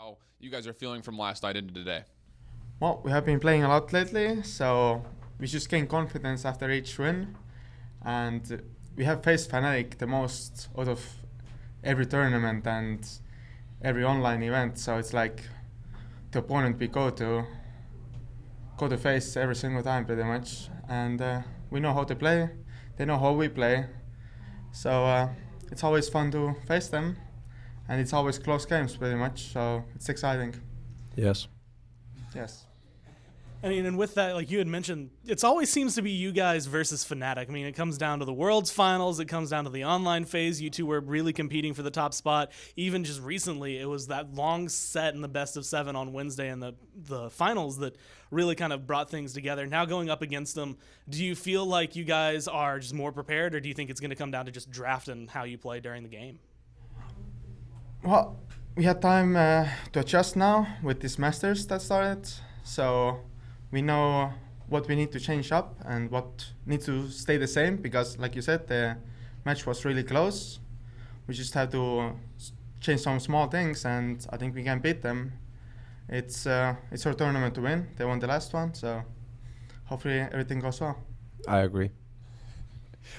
how you guys are feeling from last night into today. Well, we have been playing a lot lately, so we just gain confidence after each win. And we have faced Fnatic the most out of every tournament and every online event, so it's like the opponent we go to face every single time pretty much. And we know how to play, they know how we play, so it's always fun to face them, and it's always close games pretty much, so it's exciting. Yes. Yes. I mean, and with that, like you had mentioned, it always seems to be you guys versus Fnatic. I mean, it comes down to the Worlds Finals, it comes down to the online phase. You two were really competing for the top spot. Even just recently, it was that long set in the best of 7 on Wednesday in the finals that really kind of brought things together. Now going up against them, do you feel like you guys are just more prepared, or do you think it's going to come down to just draft and how you play during the game? Well, we had time to adjust now with this Masters that started, so we know what we need to change up and what needs to stay the same, because like you said, the match was really close. We just have to change some small things, and I think we can beat them. It's our tournament to win. They won the last one, so hopefully everything goes well. I agree.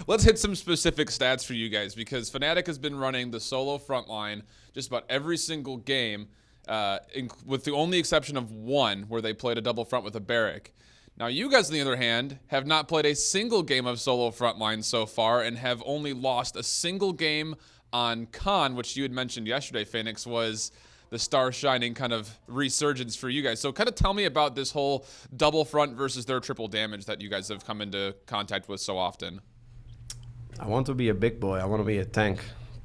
Let's hit some specific stats for you guys, because Fnatic has been running the solo front line just about every single game, with the only exception of one where they played a double front with a Barrack. Now you guys, on the other hand, have not played a single game of solo frontline so far and have only lost a single game on Con, which you had mentioned yesterday, Phoenix, was the star shining kind of resurgence for you guys. So kind of tell me about this whole double front versus their triple damage that you guys have come into contact with so often. I want to be a big boy. I want to be a tank.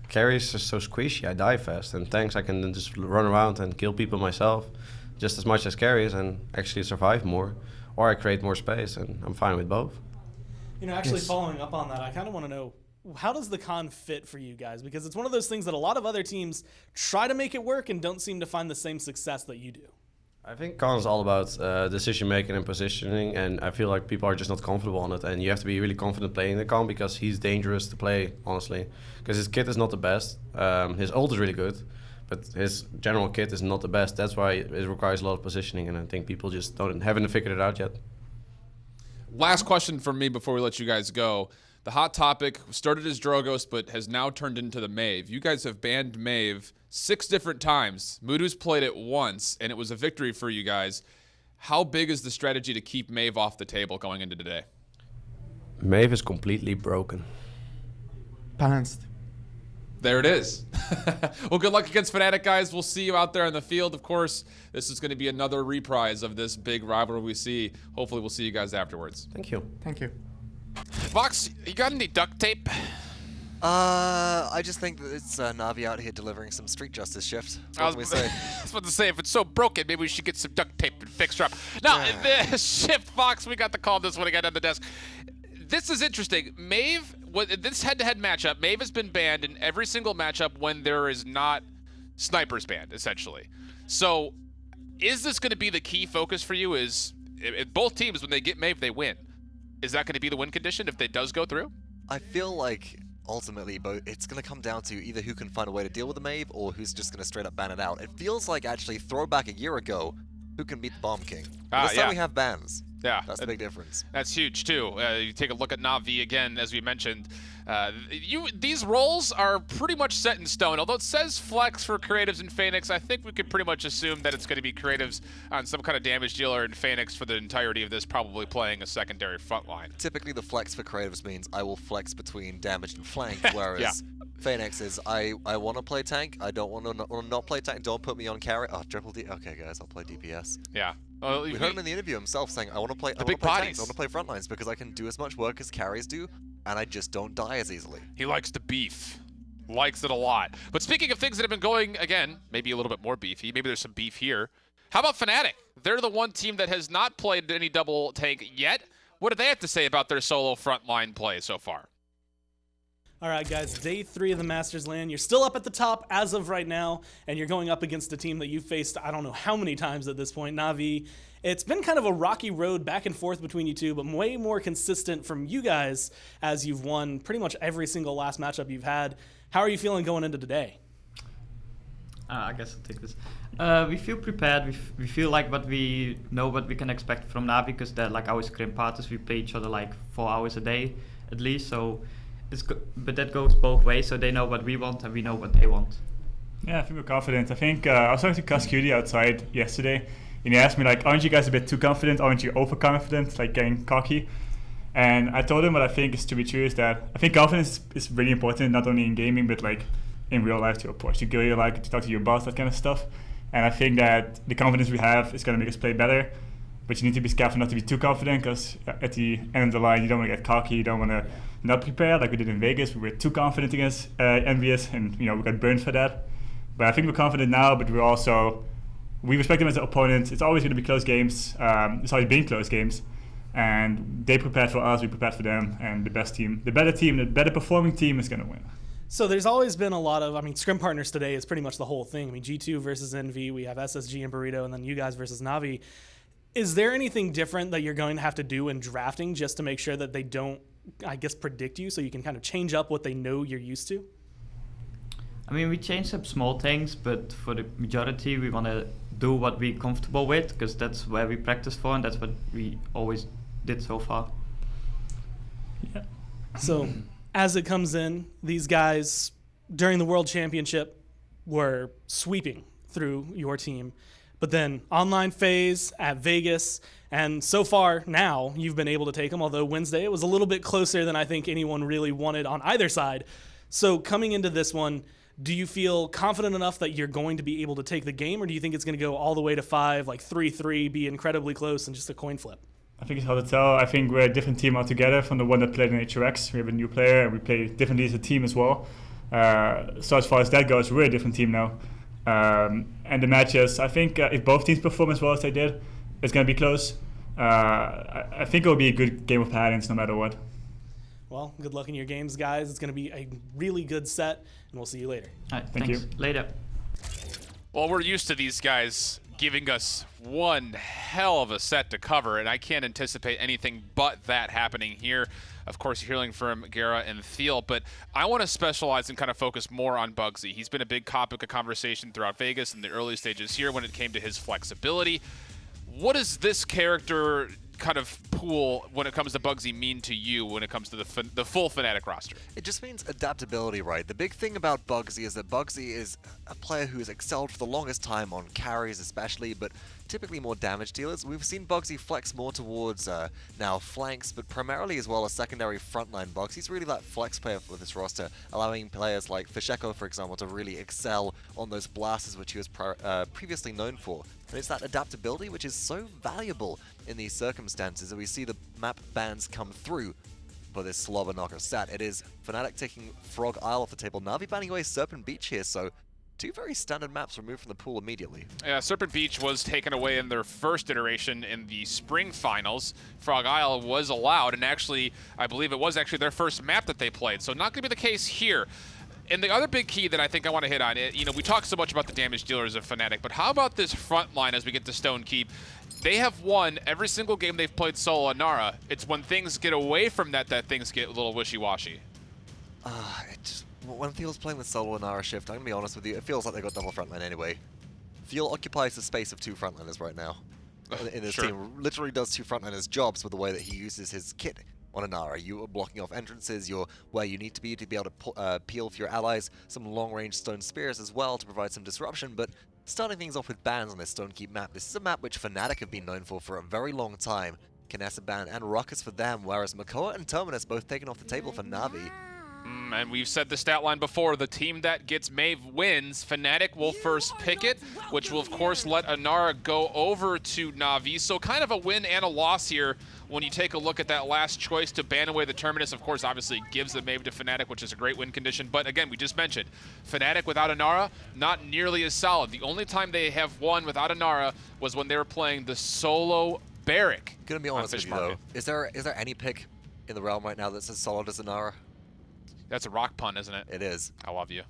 Carries are so squishy, I die fast. And tanks, I can then just run around and kill people myself just as much as carries and actually survive more. Or I create more space, and I'm fine with both. You know, actually following up on that, I kind of want to know, how does the Con fit for you guys? Because it's one of those things that a lot of other teams try to make it work and don't seem to find the same success that you do. I think Con is all about decision making and positioning, and I feel like people are just not comfortable on it, and you have to be really confident playing the Con because he's dangerous to play, honestly. Because his kit is not the best. His ult is really good, but his general kit is not the best. That's why it requires a lot of positioning, and I think people just haven't figured it out yet. Last question from me before we let you guys go. The hot topic started as Drogos, but has now turned into the Maeve. You guys have banned Maeve 6 different times. Mudu's played it once, and it was a victory for you guys. How big is the strategy to keep Maeve off the table going into today? Maeve is completely broken. Balanced. There it is. Well, good luck against Fnatic, guys. We'll see you out there in the field. Of course, this is going to be another reprise of this big rivalry we see. Hopefully, we'll see you guys afterwards. Thank you. Thank you. Vox, you got any duct tape? I just think that it's Navi out here delivering some street justice shift. I was about to say, if it's so broken, maybe we should get some duct tape and fix her up. Now, the shift, Vox, we got to call this one again on the desk. This is interesting. Maeve, this head-to-head matchup, Maeve has been banned in every single matchup when there is not snipers banned, essentially. So, is this going to be the key focus for you? Is both teams, when they get Maeve, they win. Is that going to be the win condition if it does go through? I feel like ultimately it's going to come down to either who can find a way to deal with the Maeve or who's just going to straight up ban it out. It feels like actually throwback a year ago, who can beat the Bomb King? This time we have bans. Yeah, that's the big difference. That's huge too. You take a look at Navi again, as we mentioned. These roles are pretty much set in stone. Although it says flex for creatives in Phoenix, I think we could pretty much assume that it's going to be creatives on some kind of damage dealer in Phoenix for the entirety of this, probably playing a secondary front line. Typically, the flex for creatives means I will flex between damage and flank, whereas Phoenix is I want to play tank. I don't want to not play tank. Don't put me on carry. Oh, triple D. Okay, guys, I'll play DPS. Yeah. We heard him in the interview himself saying, I want to play tanks, I want to play front lines because I can do as much work as carries do, and I just don't die as easily. He likes the beef. Likes it a lot. But speaking of things that have been going, again, maybe a little bit more beefy, maybe there's some beef here. How about Fnatic? They're the one team that has not played any double tank yet. What do they have to say about their solo frontline play so far? All right, guys, day 3 of the Masters LAN. You're still up at the top as of right now, and you're going up against a team that you've faced I don't know how many times at this point, Navi. It's been kind of a rocky road back and forth between you two, but way more consistent from you guys as you've won pretty much every single last matchup you've had. How are you feeling going into today? I guess I'll take this. We feel prepared. We feel like we know what we can expect from Navi, because they're like our scrim partners. We play each other like 4 hours a day at least. So, but that goes both ways. So they know what we want and we know what they want. Yeah, I think we're confident. I think I was talking to Cascuti outside yesterday, and he asked me like, "Aren't you guys a bit too confident? Aren't you overconfident? Like getting cocky?" And I told him what I think is to be true is that I think confidence is really important, not only in gaming but like in real life too. Of course, you go your life, to talk to your boss, that kind of stuff. And I think that the confidence we have is going to make us play better. But you need to be careful not to be too confident, because at the end of the line, you don't want to get cocky. You don't want to not prepare like we did in Vegas. We were too confident against Envious, and we got burned for that. But I think we're confident now. But we respect them as an opponent. It's always going to be close games. It's always been close games, and they prepared for us. We prepared for them, and the better performing team is going to win. So there's always been a lot of, scrim partners today is pretty much the whole thing. G2 versus NV, we have SSG and Burrito, and then you guys versus Navi. Is there anything different that you're going to have to do in drafting just to make sure that they don't, predict you, so you can kind of change up what they know you're used to? We changed up small things, but for the majority, we want to do what we're comfortable with, because that's where we practice for, and that's what we always did so far. Yeah. So, as it comes in, these guys, during the World Championship, were sweeping through your team. But then, online phase at Vegas, and so far now, you've been able to take them, although Wednesday, it was a little bit closer than I think anyone really wanted on either side. So, coming into this one, do you feel confident enough that you're going to be able to take the game, or do you think it's going to go all the way to 5, like 3-3, be incredibly close, and just a coin flip? I think it's hard to tell. I think we're a different team altogether from the one that played in HRX. We have a new player, and we play differently as a team as well. So as far as that goes, we're a different team now. And the matches, I think if both teams perform as well as they did, it's going to be close. I think it will be a good game of Paladins no matter what. Well, good luck in your games, guys. It's going to be a really good set, and we'll see you later. All right, Thank thanks. you. Later. Well, we're used to these guys giving us one hell of a set to cover, and I can't anticipate anything but that happening here. Of course, you're hearing from Gera and Thiel, but I want to specialize and kind of focus more on Bugsy. He's been a big topic of conversation throughout Vegas in the early stages here when it came to his flexibility. What does this character kind of pool when it comes to Bugsy mean to you when it comes to the full Fnatic roster? It just means adaptability, right? The big thing about Bugsy is that Bugsy is a player who has excelled for the longest time on carries especially, but typically more damage dealers. We've seen Bugsy flex more towards now flanks, but primarily as well as secondary frontline. Bugsy's really that flex player for this roster, allowing players like Fisheko, for example, to really excel on those blasters which he was previously known for. And it's that adaptability which is so valuable in these circumstances that we see the map bans come through for this Slobber Knocker stat. It is Fnatic taking Frog Isle off the table, Navi banning away Serpent Beach here, so two very standard maps removed from the pool immediately. Yeah, Serpent Beach was taken away in their first iteration in the spring finals. Frog Isle was allowed, and actually, I believe it was actually their first map that they played, so not going to be the case here. And the other big key that I think I want to hit on, we talk so much about the damage dealers of Fnatic, but how about this front line as we get to Stone Keep? They have won every single game they've played solo Nara. It's when things get away from that things get a little wishy-washy. When Thiel's playing with solo Nara shift, I'm going to be honest with you, it feels like they've got double frontline anyway. Thiel occupies the space of two frontliners right now. In this team, literally does two frontliners jobs with the way that he uses his kit on Nara. You are blocking off entrances, you're where you need to be able to peel for your allies, some long-range stone spears as well to provide some disruption, but starting things off with bans on this Stone Keep map. This is a map which Fnatic have been known for a very long time. Kinessa ban and Ruckus for them, whereas Makoa and Terminus both taken off the table for Navi. And we've said the stat line before, the team that gets Maeve wins. Fnatic will first pick it, which will of course let Anara go over to Navi. So kind of a win and a loss here when you take a look at that last choice to ban away the Terminus. Of course, obviously gives the Maeve to Fnatic, which is a great win condition. But again, we just mentioned, Fnatic without Anara, not nearly as solid. The only time they have won without Anara was when they were playing the solo Barrack. Gonna be honest with you though, is there any pick in the realm right now that's as solid as Anara? That's a rock pun, isn't it? It is. I love you.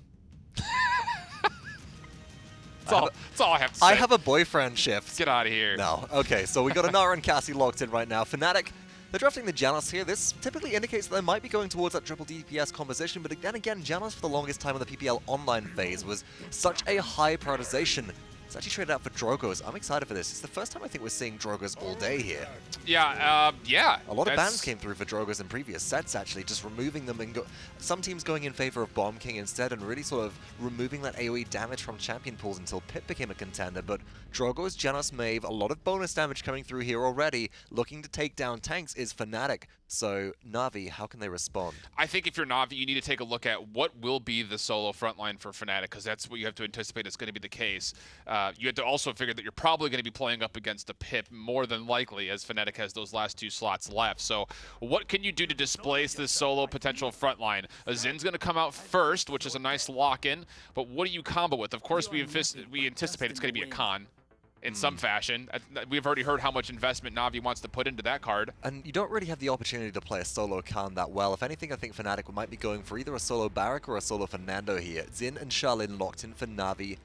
That's all I have to say. I have a boyfriend shift. Get out of here. No. Okay, so we got Anara and Cassie locked in right now. Fnatic They're drafting the Janus here. This typically indicates that they might be going towards that triple DPS composition, but then again, Janus for the longest time in the PPL online phase was such a high prioritization. It's actually traded out for Drogos. I'm excited for this. It's the first time I think we're seeing Drogos all day here. Yeah, yeah. A lot of bans came through for Drogos in previous sets, actually, just removing them and some teams going in favor of Bomb King instead and really sort of removing that AoE damage from champion pools until Pip became a contender. But Drogos, Janus, Maeve, a lot of bonus damage coming through here already. Looking to take down tanks is Fnatic. So, Navi, how can they respond? I think if you're Navi, you need to take a look at what will be the solo frontline for Fnatic, because that's what you have to anticipate is going to be the case. You have to also figure that you're probably going to be playing up against a Pip more than likely, as Fnatic has those last 2 slots left. So what can you do to displace this solo potential frontline? Zin's going to come out first, which is a nice lock-in, but what do you combo with? Of course, we anticipate it's going to be a Khan in some fashion. We've already heard how much investment Navi wants to put into that card. And you don't really have the opportunity to play a solo Khan that well. If anything, I think Fnatic might be going for either a solo Barik or a solo Fernando here. Zin and Charlene locked in for Navi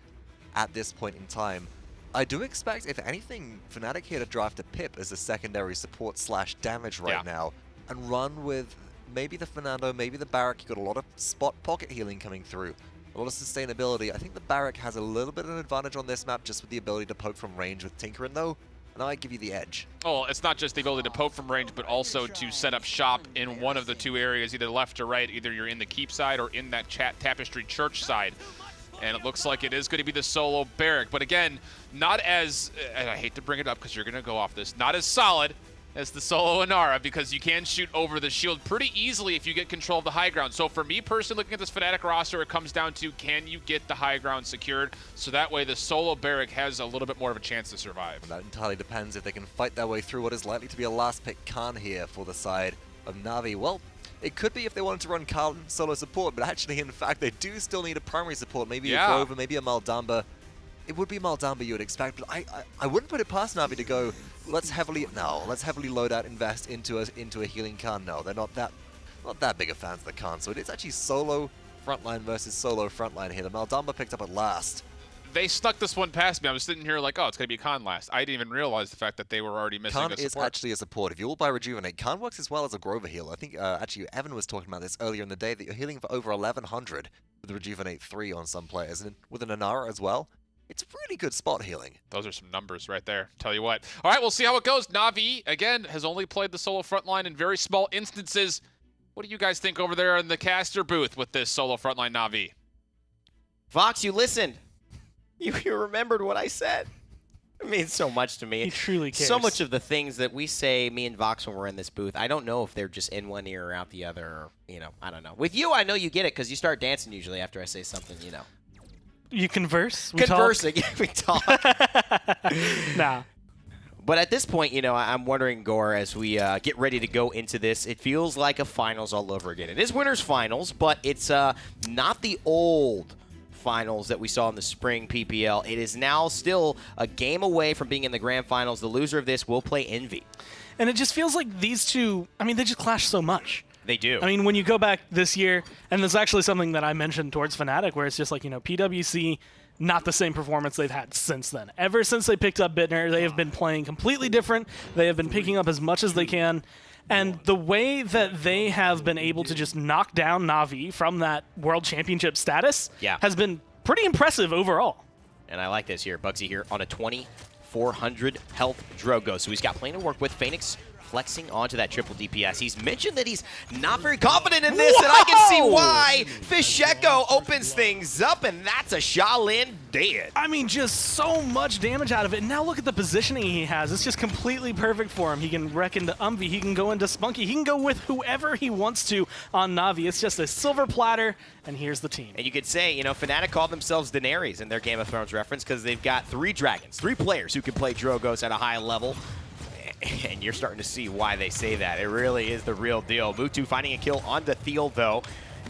at this point in time. I do expect, if anything, Fnatic here to draft a Pip as a secondary support / damage right now and run with maybe the Fernando, maybe the Barik. You've got a lot of spot pocket healing coming through. A lot of sustainability. I think the Barik has a little bit of an advantage on this map just with the ability to poke from range with Tinkerin though, and I give you the edge. Oh, it's not just the ability to poke from range, but also to set up shop in one of the 2 areas, either left or right. Either you're in the keep side or in that Tapestry Church side. And it looks like it is going to be the solo Barik. But again, not as, and I hate to bring it up because you're going to go off this, not as solid as the solo Inara, because you can shoot over the shield pretty easily if you get control of the high ground. So for me personally, looking at this Fnatic roster, it comes down to, can you get the high ground secured? So that way the solo Barik has a little bit more of a chance to survive. And that entirely depends if they can fight their way through what is likely to be a last pick Khan here for the side of Navi. Well, it could be if they wanted to run Khan solo support, but actually, in fact, they do still need a primary support. Maybe a Grover, maybe a Maldamba. It would be Maldamba you would expect, but I wouldn't put it past Navi to go, let's heavily load out, invest into a healing Khan. No, they're not that big of fans of the Khan. So it is actually solo frontline versus solo frontline here. The Maldamba picked up at last. They stuck this one past me. I was sitting here like, oh, it's going to be Khan last. I didn't even realize the fact that they were already missing Khan a support. is actually a support. If you all buy Rejuvenate, Khan works as well as a Grover heal. I think actually Evan was talking about this earlier in the day, that you're healing for over 1100 with Rejuvenate 3 on some players, and with an Inara as well. It's really good spot healing. Those are some numbers right there. Tell you what. All right, we'll see how it goes. Navi, again, has only played the solo frontline in very small instances. What do you guys think over there in the caster booth with this solo frontline Navi? Vox, you listened. You remembered what I said. It means so much to me. He truly cares. So much of the things that we say, me and Vox, when we're in this booth, I don't know if they're just in one ear or out the other. Or, I don't know. With you, I know you get it because you start dancing usually after I say something, You converse? Conversing. We talk. Nah. But at this point, I'm wondering, Gore, as we get ready to go into this, it feels like a finals all over again. It is winners finals, but it's not the old finals that we saw in the spring PPL. It is now still a game away from being in the grand finals. The loser of this will play Envy. And it just feels like these two, they just clash so much. They do. When you go back this year, and there's actually something that I mentioned towards Fnatic, where it's just like, PwC, not the same performance they've had since then. Ever since they picked up Bittner, they have been playing completely different. They have been picking up as much as they can. And the way that they have been able to just knock down Navi from that World Championship status has been pretty impressive overall. And I like this here. Bugsy here on a 2,400 health Drogo. So he's got plenty to work with. Phoenix flexing onto that triple DPS. He's mentioned that he's not very confident in this, and I can see why. Fisheko opens things up, and that's a Shaolin dead. Just so much damage out of it. And now look at the positioning he has. It's just completely perfect for him. He can wreck into Umvi. He can go into Spunky. He can go with whoever he wants to on Navi. It's just a silver platter, and here's the team. And you could say, Fnatic called themselves Daenerys in their Game of Thrones reference because they've got 3 dragons, 3 players who can play Drogos at a high level. And you're starting to see why they say that. It really is the real deal. Mutu finding a kill onto Thiel, though.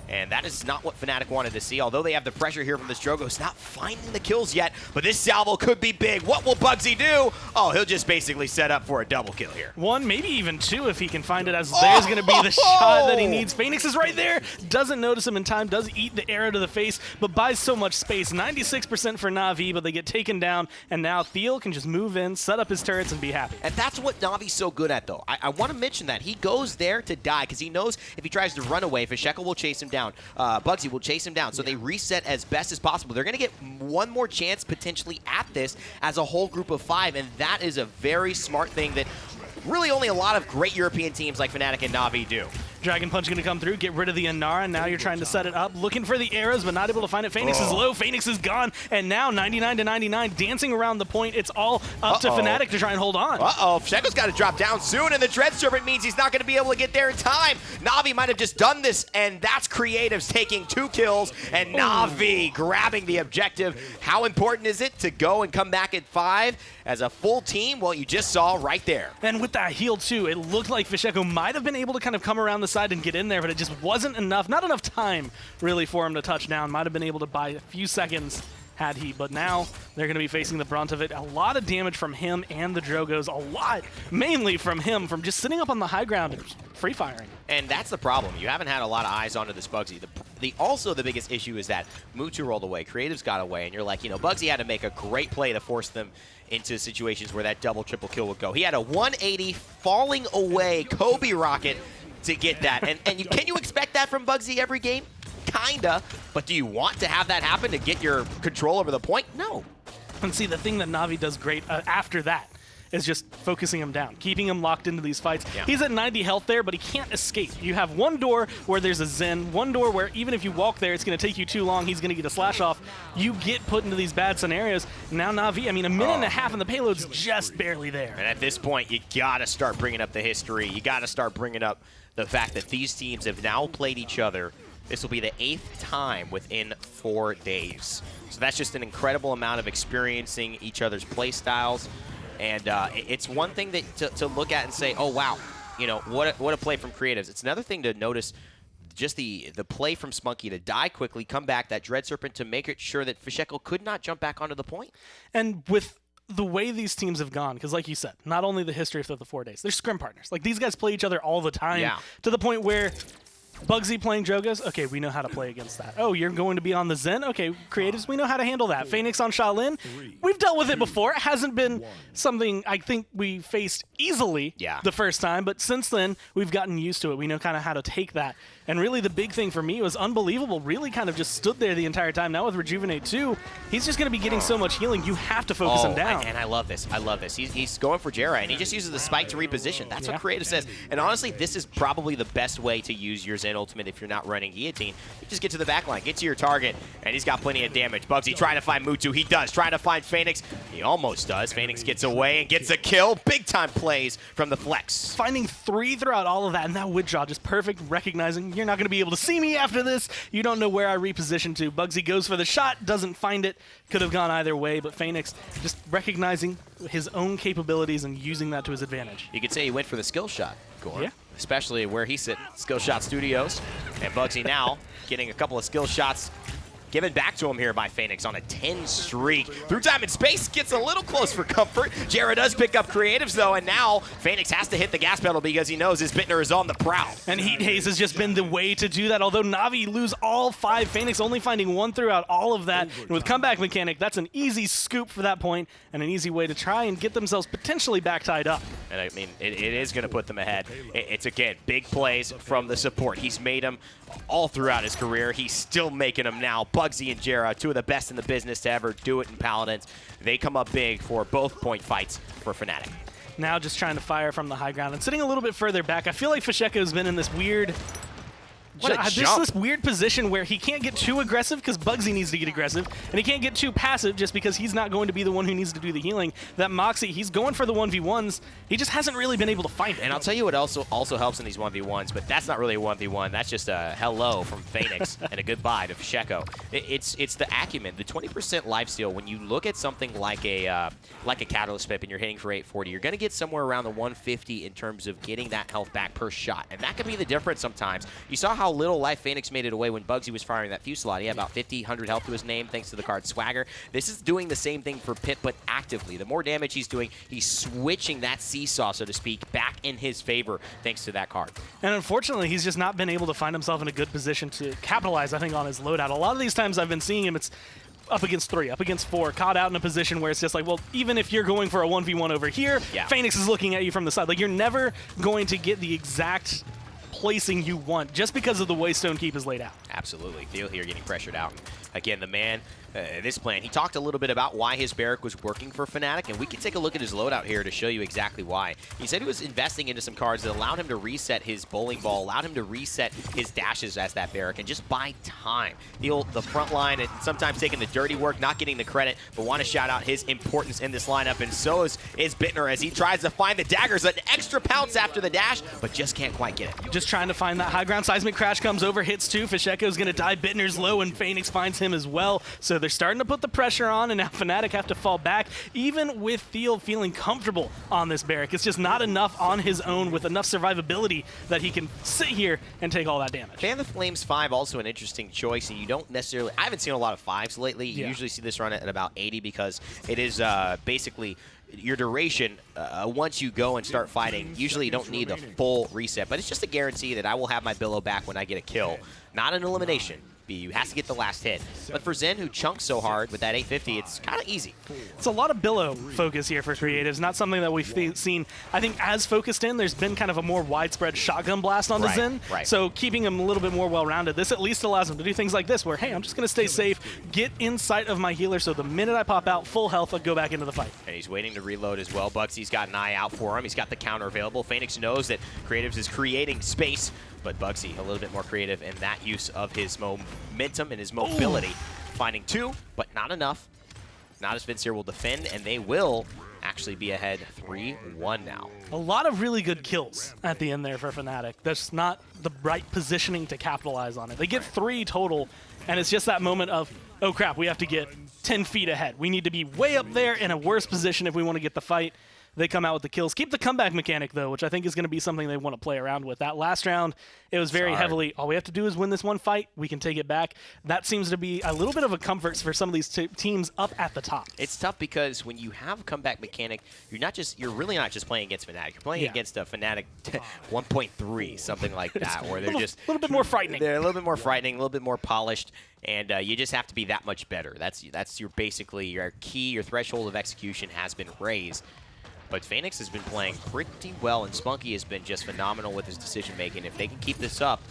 And that is not what Fnatic wanted to see, although they have the pressure here from this Drogo's not finding the kills yet, but this salvo could be big. What will Bugsy do? Oh, he'll just basically set up for a double kill here. 1, maybe even 2 if he can find it, as there's going to be the shot that he needs. Phoenix is right there, doesn't notice him in time, does eat the arrow to the face, but buys so much space. 96% for Navi, but they get taken down, and now Theo can just move in, set up his turrets, and be happy. And that's what Navi's so good at, though. I want to mention that. He goes there to die, because he knows if he tries to run away, Fnatic will chase him down. Bugsy will chase him down, so they reset as best as possible. They're going to get one more chance potentially at this as a whole group of 5, and that is a very smart thing that really only a lot of great European teams like Fnatic and Navi do. Dragon Punch going to come through, get rid of the Inara. Now you're trying to set it up, looking for the arrows, but not able to find it. Phoenix is low, Phoenix is gone, and now 99 to 99, dancing around the point. It's all up to Fnatic to try and hold on. Fnatic's got to drop down soon, and the Dread Serpent means he's not going to be able to get there in time. Navi might have just done this, and that's Creatives taking 2 kills, and Navi grabbing the objective. How important is it to go and come back at 5 as a full team? Well, you just saw right there. And with that heal, too, it looked like Fnatic might have been able to kind of come around the side and get in there, but it just wasn't enough. Not enough time, really, for him to touch down. Might have been able to buy a few seconds had he, but now they're going to be facing the brunt of it. A lot of damage from him and the Drogos. A lot, mainly from him, from just sitting up on the high ground and free firing. And that's the problem. You haven't had a lot of eyes onto this Bugsy. Also, the biggest issue is that Mutu rolled away, Creatives got away, and you're like, you know, Bugsy had to make a great play to force them into situations where that double, triple kill would go. He had a 180 falling away Kobe rocket to get that. And can you expect that from Bugsy every game? Kinda. But do you want to have that happen to get your control over the point? No. And see, the thing that Navi does great after that is just focusing him down, keeping him locked into these fights. Yeah. He's at 90 health there, but he can't escape. You have one door where there's a Zen, one door where even if you walk there, it's going to take you too long. He's going to get a slash off. You get put into these bad scenarios. Now Navi, I mean, a minute and a half and the payload's just barely there. And at this point, you got to start bringing up the history. You got to start bringing up the fact that these teams have now played each other. This will be the 8th time within 4 days. So that's just an incredible amount of experiencing each other's play styles. And it's one thing that to look at and say, oh, wow, you know, what a play from Creatives. It's another thing to notice just the play from Spunky to die quickly, come back, that Dread Serpent to make it sure that Fnatic could not jump back onto the point. And with the way these teams have gone, because like you said, not only the history of the 4 days, they're scrim partners. Like, these guys play each other all the time to the point where Bugsy playing Drogos, okay, we know how to play against that. Oh, you're going to be on the Zen? Okay, Creatives, we know how to handle that. Phoenix on Shaolin, we've dealt with it before. It hasn't been something I think we faced easily the first time, but since then, we've gotten used to it. We know kind of how to take that. And really the big thing for me was Unbelievable really kind of just stood there the entire time. Now with Rejuvenate 2, he's just going to be getting so much healing, you have to focus him down. And I love this. I love this. He's going for Jera, and he just uses the spike to reposition. That's what Creative says. And honestly, this is probably the best way to use your Zen ultimate if you're not running Guillotine. You just get to the back line, get to your target, and he's got plenty of damage. Bugsy trying to find Mutu. He does. Trying to find Phoenix. He almost does. Phoenix gets away and gets a kill. Big time plays from the flex. Finding 3 throughout all of that, and that Witch Jaw just perfect, recognizing you're not going to be able to see me after this. You don't know where I reposition to. Bugsy goes for the shot, doesn't find it. Could have gone either way, but Phoenix just recognizing his own capabilities and using that to his advantage. You could say he went for the skill shot, Gore. Yeah. Especially where he's sitting, Skill Shot Studios. And Bugsy now getting a couple of skill shots given back to him here by Phoenix on a 10 streak. Through time and space, gets a little close for comfort. Jera does pick up Creatives, though, and now Phoenix has to hit the gas pedal because he knows his Bittner is on the prowl. And Heat Haze has just been the way to do that, although Navi lose all 5. Phoenix only finding 1 throughout all of that. And with comeback mechanic, that's an easy scoop for that point and an easy way to try and get themselves potentially back tied up. And I mean, it is going to put them ahead. It's, again, big plays from the support. He's made them all throughout his career. He's still making them now. Bugsy and Jera, 2 of the best in the business to ever do it in Paladins. They come up big for both point fights for Fnatic. Now just trying to fire from the high ground and sitting a little bit further back. I feel like Fnatic's been in this weird... this weird position where he can't get too aggressive because Bugsy needs to get aggressive, and he can't get too passive just because he's not going to be the one who needs to do the healing. That Moxie, he's going for the 1v1s. He just hasn't really been able to find it. And I'll tell you what also helps in these 1v1s, but that's not really a 1v1. That's just a hello from Phoenix and a goodbye to Fnatic. It's the acumen, the 20% lifesteal. When you look at something like a Catalyst Pip and you're hitting for 840, you're going to get somewhere around the 150 in terms of getting that health back per shot. And that could be the difference sometimes. You saw how how little life Phoenix made it away when Bugsy was firing that Fusillade. He had about 50, 100 health to his name thanks to the card Swagger. This is doing the same thing for Pip, but actively. The more damage he's doing, he's switching that seesaw, so to speak, back in his favor thanks to that card. And unfortunately, he's just not been able to find himself in a good position to capitalize, I think, on his loadout. A lot of these times I've been seeing him, it's up against 3, up against 4, caught out in a position where it's just like, well, even if you're going for a 1v1 over here, Phoenix is looking at you from the side. Like, you're never going to get the exact placing you want just because of the way Stone Keep is laid out. Absolutely. Theo here getting pressured out. Again, the man, this plan, he talked a little bit about why his barrack was working for Fnatic, and we can take a look at his loadout here to show you exactly why. He said he was investing into some cards that allowed him to reset his bowling ball, allowed him to reset his dashes as that barrack, and just buy time. The front line, and sometimes taking the dirty work, not getting the credit, but want to shout out his importance in this lineup, and so is Bittner as he tries to find the daggers, an extra pounce after the dash, but just can't quite get it. Just trying to find that high ground. Seismic Crash comes over, hits 2. Fisheko's going to die. Bittner's low, and Phoenix finds him as well. So they're starting to put the pressure on, and now Fnatic have to fall back. Even with Theo feeling comfortable on this barrack, it's just not enough on his own with enough survivability that he can sit here and take all that damage. Fan the Flames 5, also an interesting choice, and you don't necessarily, I haven't seen a lot of 5s lately. You usually see this run at about 80 because it is basically your duration, once you go and start fighting, usually you don't need a full reset, but it's just a guarantee that I will have my billow back when I get a kill. Not an elimination. You has to get the last hit. But for Zen, who chunks so hard with that 850, it's kind of easy. It's a lot of billow focus here for creatives. Not something that we've seen, I think, as focused in. There's been kind of a more widespread shotgun blast on the Zen. So keeping him a little bit more well-rounded. This at least allows him to do things like this, where, hey, I'm just going to stay safe, get in sight of my healer, so the minute I pop out, full health, I'll go back into the fight. And he's waiting to reload as well. Bugsy's got an eye out for him. He's got the counter available. Phoenix knows that creatives is creating space, but Bugsy a little bit more creative in that use of his momentum and his mobility. Finding 2, but not enough. Natus Vincere will defend, and they will actually be ahead 3-1 now. A lot of really good kills at the end there for Fnatic. That's not the right positioning to capitalize on it. They get 3 total, and it's just that moment of, oh crap, we have to get 10 feet ahead. We need to be way up there in a worse position if we want to get the fight. They come out with the kills. Keep the comeback mechanic, though, which I think is going to be something they want to play around with. That last round, it was very heavily, all we have to do is win this one fight. We can take it back. That seems to be a little bit of a comfort for some of these teams up at the top. It's tough because when you have a comeback mechanic, you're really not just playing against Fnatic. You're playing against a Fnatic 1.3, something like that, where they're just a little bit more frightening. They're a little bit more frightening, a little bit more polished, and you just have to be that much better. That's your basically your key, your threshold of execution has been raised. But Phoenix has been playing pretty well, and Spunky has been just phenomenal with his decision-making. If they can keep this up,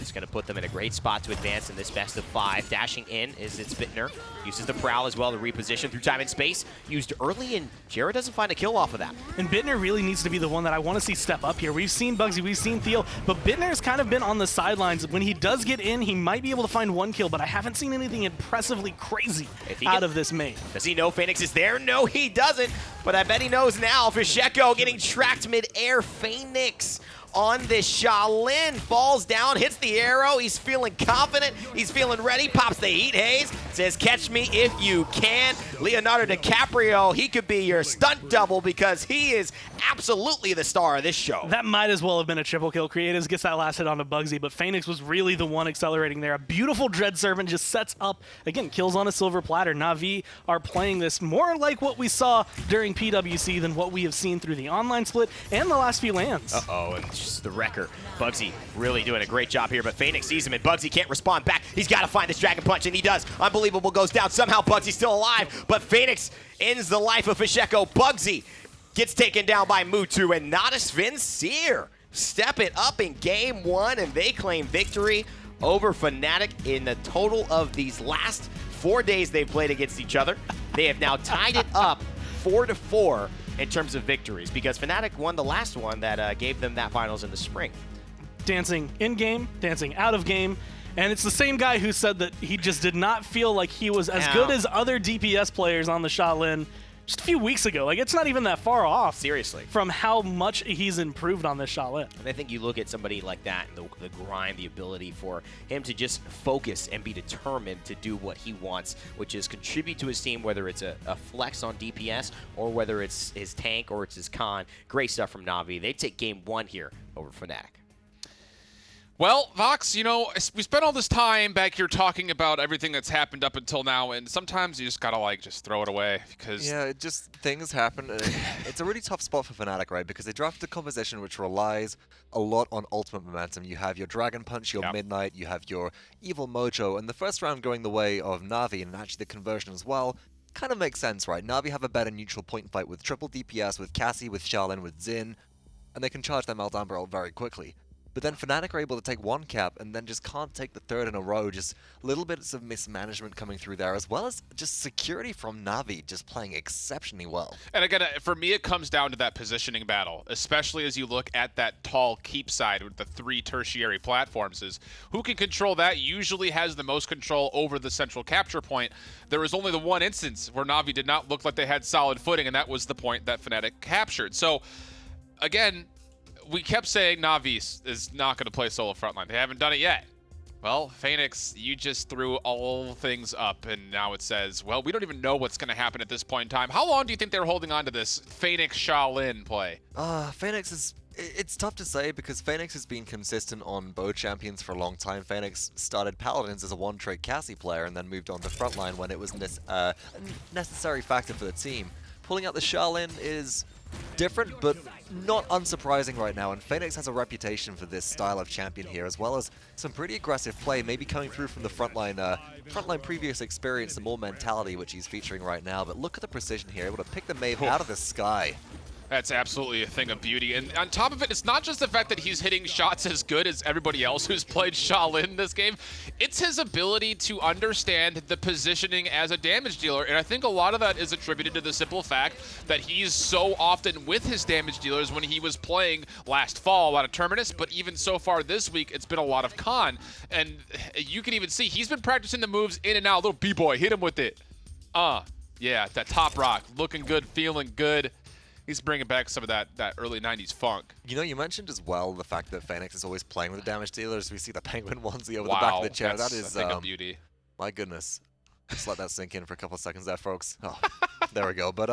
it's going to put them in a great spot to advance in this best of 5. Dashing in is its Bittner. Uses the Prowl as well to reposition through time and space. Used early, and Jared doesn't find a kill off of that. And Bittner really needs to be the one that I want to see step up here. We've seen Bugsy, we've seen Theo, but Bittner's kind of been on the sidelines. When he does get in, he might be able to find 1 kill, but I haven't seen anything impressively crazy out of this main. Does he know Phoenix is there? No, he doesn't, but I bet he knows now. Fisheko getting tracked mid-air. Phoenix on this Shaolin, falls down, hits the arrow. He's feeling confident. He's feeling ready. Pops the heat haze. Says, catch me if you can. Leonardo DiCaprio, he could be your stunt double because he is absolutely the star of this show. That might as well have been a triple kill. Creatives gets that last hit onto Bugsy, but Phoenix was really the one accelerating there. A beautiful Dread Servant just sets up, again, kills on a silver platter. Navi are playing this more like what we saw during PWC than what we have seen through the online split and the last few lands. Uh-oh, and just the wrecker. Bugsy really doing a great job here, but Phoenix sees him, and Bugsy can't respond back. He's got to find this Dragon Punch, and he does. Unbelievable goes down. Somehow Bugsy's still alive, but Phoenix ends the life of Fisheko. Bugsy gets taken down by Mutu, and Natus Vincere step it up in game 1, and they claim victory over Fnatic in the total of these last 4 days they've played against each other. They have now tied it up 4-4 in terms of victories, because Fnatic won the last one that gave them that finals in the spring. Dancing in-game, dancing out of game, and it's the same guy who said that he just did not feel like he was as good as other DPS players on the Shaolin just a few weeks ago. Like, it's not even that far off. Seriously. From how much he's improved on this Shaolin. And I think you look at somebody like that, and the grind, the ability for him to just focus and be determined to do what he wants, which is contribute to his team, whether it's a flex on DPS or whether it's his tank or it's his con. Great stuff from Navi. They take game 1 here over Fnatic. Well, Vox, you know, we spent all this time back here talking about everything that's happened up until now, and sometimes you just gotta, like, just throw it away, because... Yeah, things happen. It's a really tough spot for Fnatic, right? Because they drafted a composition which relies a lot on ultimate momentum. You have your Dragon Punch, your Midnight, you have your Evil Mojo, and the first round going the way of Navi, and actually the conversion as well, kind of makes sense, right? Navi have a better neutral point fight with triple DPS, with Cassie, with Xiaolin, with Xin, and they can charge their Meltdown Barrel very quickly. But then Fnatic are able to take one cap and then just can't take the third in a row. Just little bits of mismanagement coming through there, as well as just security from Navi just playing exceptionally well. And again, for me, it comes down to that positioning battle, especially as you look at that tall keep side with the 3 tertiary platforms. Is who can control that usually has the most control over the central capture point. There was only the one instance where Navi did not look like they had solid footing, and that was the point that Fnatic captured. So, again, we kept saying Navi is not going to play solo frontline. They haven't done it yet. Well, Phoenix, you just threw all things up, and now it says, well, we don't even know what's going to happen at this point in time. How long do you think they're holding on to this Phoenix Xiaolin play? Phoenix is... It's tough to say because Phoenix has been consistent on both champions for a long time. Phoenix started Paladins as a one-trick Cassie player and then moved on to frontline when it was a necessary factor for the team. Pulling out the Xiaolin is different, but not unsurprising right now, and Phoenix has a reputation for this style of champion here, as well as some pretty aggressive play, maybe coming through from the frontline previous experience and more mentality, which he's featuring right now. But look at the precision here, able to pick the Maeve out of the sky. That's absolutely a thing of beauty. And on top of it, it's not just the fact that he's hitting shots as good as everybody else who's played Xiaolin this game. It's his ability to understand the positioning as a damage dealer. And I think a lot of that is attributed to the simple fact that he's so often with his damage dealers. When he was playing last fall, a lot of Terminus, but even so far this week, it's been a lot of Khan. And you can even see he's been practicing the moves in and out. Little B-boy, hit him with it. Yeah, that top rock, looking good, feeling good. He's bringing back some of that early 90s funk. You know, you mentioned as well the fact that Phoenix is always playing with the damage dealers. We see the penguin onesie over the back of the chair. That is a thing of beauty. My goodness. Just let that sink in for a couple of seconds there, folks. Oh, there we go. But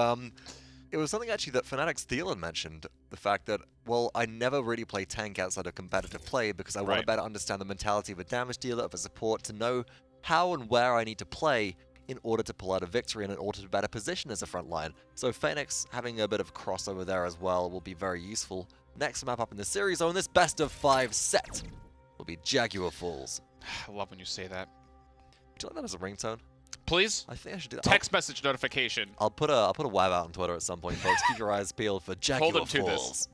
it was something actually that Fnatic's Thielen mentioned. The fact that, well, I never really play tank outside of competitive play because I want to better understand the mentality of a damage dealer, of a support, to know how and where I need to play in order to pull out a victory and in order to better position as a front line. So Phoenix having a bit of crossover there as well will be very useful. Next map up in the series zone, this best of 5 set will be Jaguar Falls. I love when you say that. Would you like that as a ringtone? Please? I think I should do that. Text message notification. I'll put a WAV out on Twitter at some point, folks. Keep your eyes peeled for Jaguar Falls.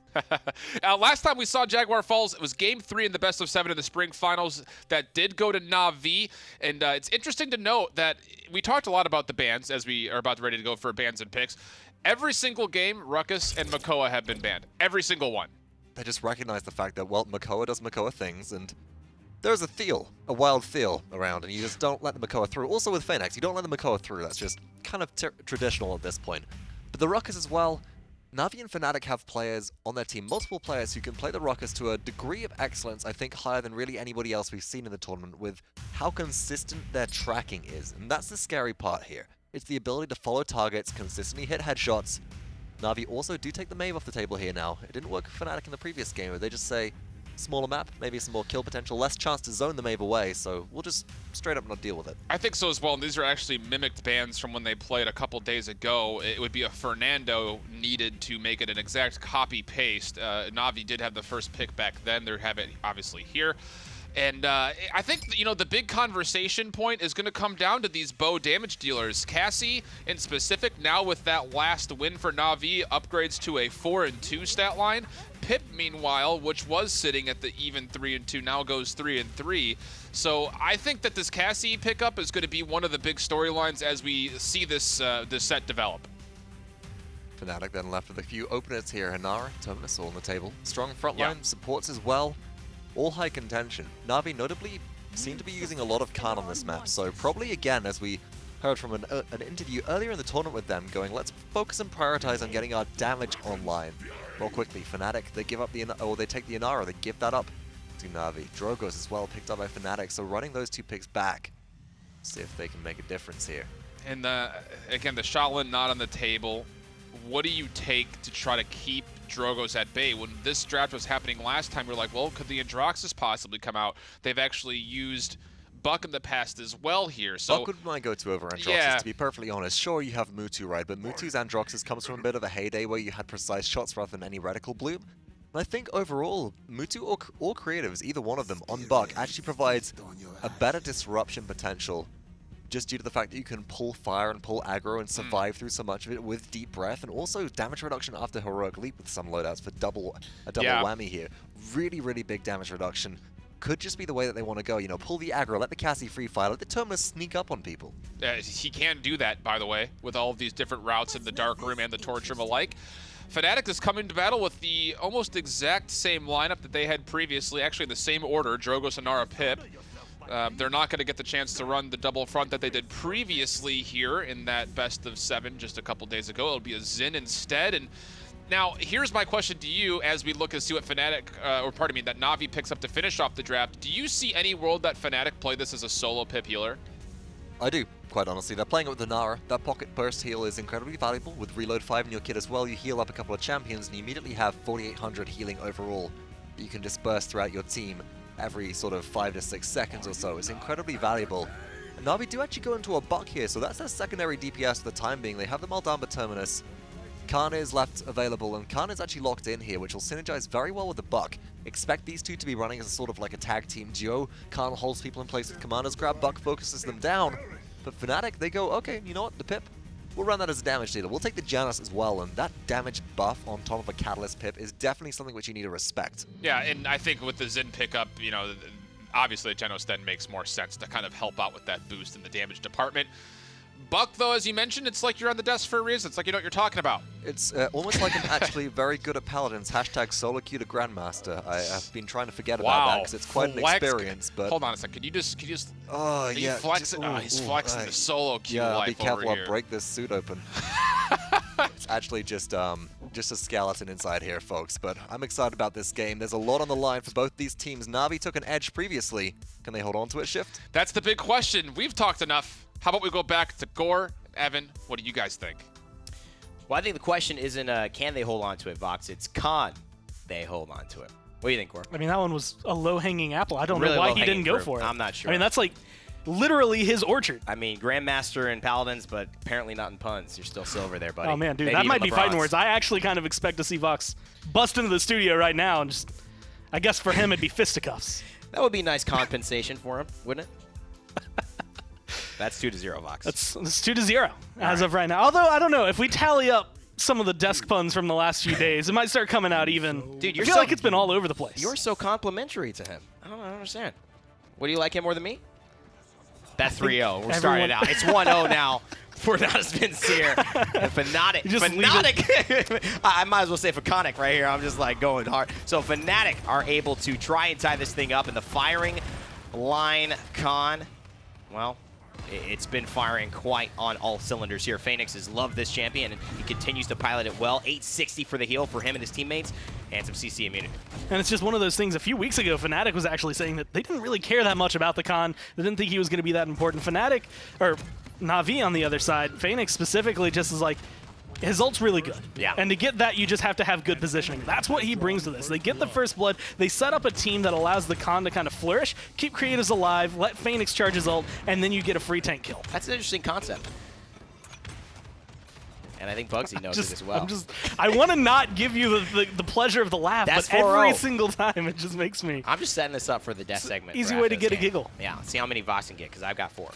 Last time we saw Jaguar Falls, it was Game 3 in the best of 7 in the spring finals that did go to Navi. And it's interesting to note that we talked a lot about the bans as we are about ready to go for bans and picks. Every single game, Ruckus and Makoa have been banned. Every single one. They just recognize the fact that, well, Makoa does Makoa things, and there's a wild feel around, and you just don't let the Makoa through. Also with Phoenix, you don't let the Makoa through. That's just kind of traditional at this point. But the Ruckus as well, Navi and Fnatic have players on their team, multiple players who can play the Ruckus to a degree of excellence, I think higher than really anybody else we've seen in the tournament, with how consistent their tracking is. And that's the scary part here. It's the ability to follow targets, consistently hit headshots. Navi also do take the Maeve off the table here now. It didn't work for Fnatic in the previous game, where they just say, smaller map, maybe some more kill potential, less chance to zone the Maeve away, so we'll just straight up not deal with it. I think so as well, and these are actually mimicked bans from when they played a couple days ago. It would be a Fernando needed to make it an exact copy-paste. Navi did have the first pick back then. They have it obviously here. And I think, you know, the big conversation point is going to come down to these bow damage dealers. Cassie, in specific, now with that last win for Navi, upgrades to a 4-2 stat line. Pip, meanwhile, which was sitting at the even 3-2, now goes 3-3. So I think that this Cassie pickup is going to be one of the big storylines as we see this this set develop. Fnatic then left with a few openers here. Hanara, Terminus all on the table. Strong frontline, supports as well. All high contention. Navi notably seem to be using a lot of Khan on this map, so probably again, as we heard from an interview earlier in the tournament with them, going, let's focus and prioritize on getting our damage online. Well, quickly, Fnatic, they give up they take the Inara, they give that up to Navi. Drogo's as well picked up by Fnatic, so running those 2 picks back, see if they can make a difference here. And again, the Xiaolin not on the table. What do you take to try to keep Drogos at bay. When this draft was happening last time, we were like, well, could the Androxus possibly come out? They've actually used Buck in the past as well here. So Buck would my go-to over Androxus, yeah. to be perfectly honest. Sure, you have Mutu, right? But Mutu's Androxus comes from a bit of a heyday where you had precise shots rather than any reticle bloom. And I think overall, Mutu or creatives, either one of them, on Buck actually provides a better disruption potential just due to the fact that you can pull fire and pull aggro and survive through so much of it with deep breath, and also damage reduction after heroic leap with some loadouts for a double whammy here. Really, really big damage reduction. Could just be the way that they want to go. You know, pull the aggro, let the Cassie free fire, let the Terminus sneak up on people. He can do that, by the way, with all of these different routes in the Dark Room and the Torch Room alike. Fnatic is coming to battle with the almost exact same lineup that they had previously, actually the same order, Drogos, Inara, Pip. They're not going to get the chance to run the double front that they did previously here in that best of 7 just a couple days ago. It'll be a Xin instead. And now, here's my question to you as we look and see what Fnatic, that Navi picks up to finish off the draft. Do you see any world that Fnatic play this as a solo Pip healer? I do, quite honestly. They're playing it with the Nara. That pocket burst heal is incredibly valuable. With reload 5 in your kit as well, you heal up a couple of champions and you immediately have 4,800 healing overall that you can disperse throughout your team every sort of 5 to 6 seconds or so. It's incredibly valuable. And Navi do actually go into a Buck here, so that's their secondary DPS for the time being. They have the Maldamba Terminus. Khan is left available, and Khan is actually locked in here, which will synergize very well with the Buck. Expect these two to be running as a sort of like a tag team duo. Khan holds people in place with Commander's Grab, Buck focuses them down. But Fnatic, they go, okay, you know what, the Pip, we'll run that as a damage dealer. We'll take the Janus as well, and that damage buff on top of a Catalyst Pip is definitely something which you need to respect. Yeah, and I think with the Xin pickup, you know, obviously Genos then makes more sense to kind of help out with that boost in the damage department. Buck, though, as you mentioned, it's like you're on the desk for a reason. It's like you know what you're talking about. It's almost like I'm actually very good at Paladins. Hashtag solo queue to Grandmaster. I've been trying to forget about that because it's quite an experience. But hold on a second. Can you just? Oh yeah. He's flexing the solo queue life be careful. over here. I'll break this suit open. It's actually just a skeleton inside here, folks. But I'm excited about this game. There's a lot on the line for both these teams. Navi took an edge previously. Can they hold on to it, Shift? That's the big question. We've talked enough. How about we go back to Gore? Evan, what do you guys think? Well, I think the question isn't can they hold on to it, Vox. It's can they hold on to it. What do you think, Gore? I mean, that one was a low-hanging apple. I don't know why he didn't go for it. I'm not sure. I mean, that's like literally his orchard. I mean, Grandmaster and Paladins, but apparently not in puns. You're still silver there, buddy. Oh, man, dude, Maybe that might be LeBron's. fighting words. I actually kind of expect to see Vox bust into the studio right now and just, I guess for him it'd be fisticuffs. That would be a nice compensation for him, wouldn't it? That's 2-0, Vox. That's 2-0 as of right now. Although, I don't know, if we tally up some of the desk puns from the last few days, it might start coming out even. Dude, I feel like it's been all over the place. You're so complimentary to him. I don't understand. What do you like him more than me? That's 3-0. We're starting out. It's 1-0 now for Natus Vincere. Fnatic. I might as well say Fnatic right here. I'm just like going hard. So Fnatic are able to try and tie this thing up in the firing line. Well, it's been firing quite on all cylinders here. Phoenix has loved this champion, and he continues to pilot it well. 860 for the heal for him and his teammates, and some CC immunity. And it's just one of those things. A few weeks ago, Fnatic was actually saying that they didn't really care that much about the Khan. They didn't think he was going to be that important. Fnatic, or Navi on the other side, Phoenix specifically just is like, his ult's really good. Yeah. And to get that, you just have to have good positioning. That's what he brings to this. They get the first blood. They set up a team that allows the Khan to kind of flourish, keep creatives alive, let Phoenix charge his ult, and then you get a free tank kill. That's an interesting concept. And I think Bugsy knows it as well. I want to not give you the pleasure of the laugh, That's but every single time it just makes me. I'm just setting this up for the death segment. Easy way to get a giggle. Yeah, let's see how many Vox can get, because I've got 4.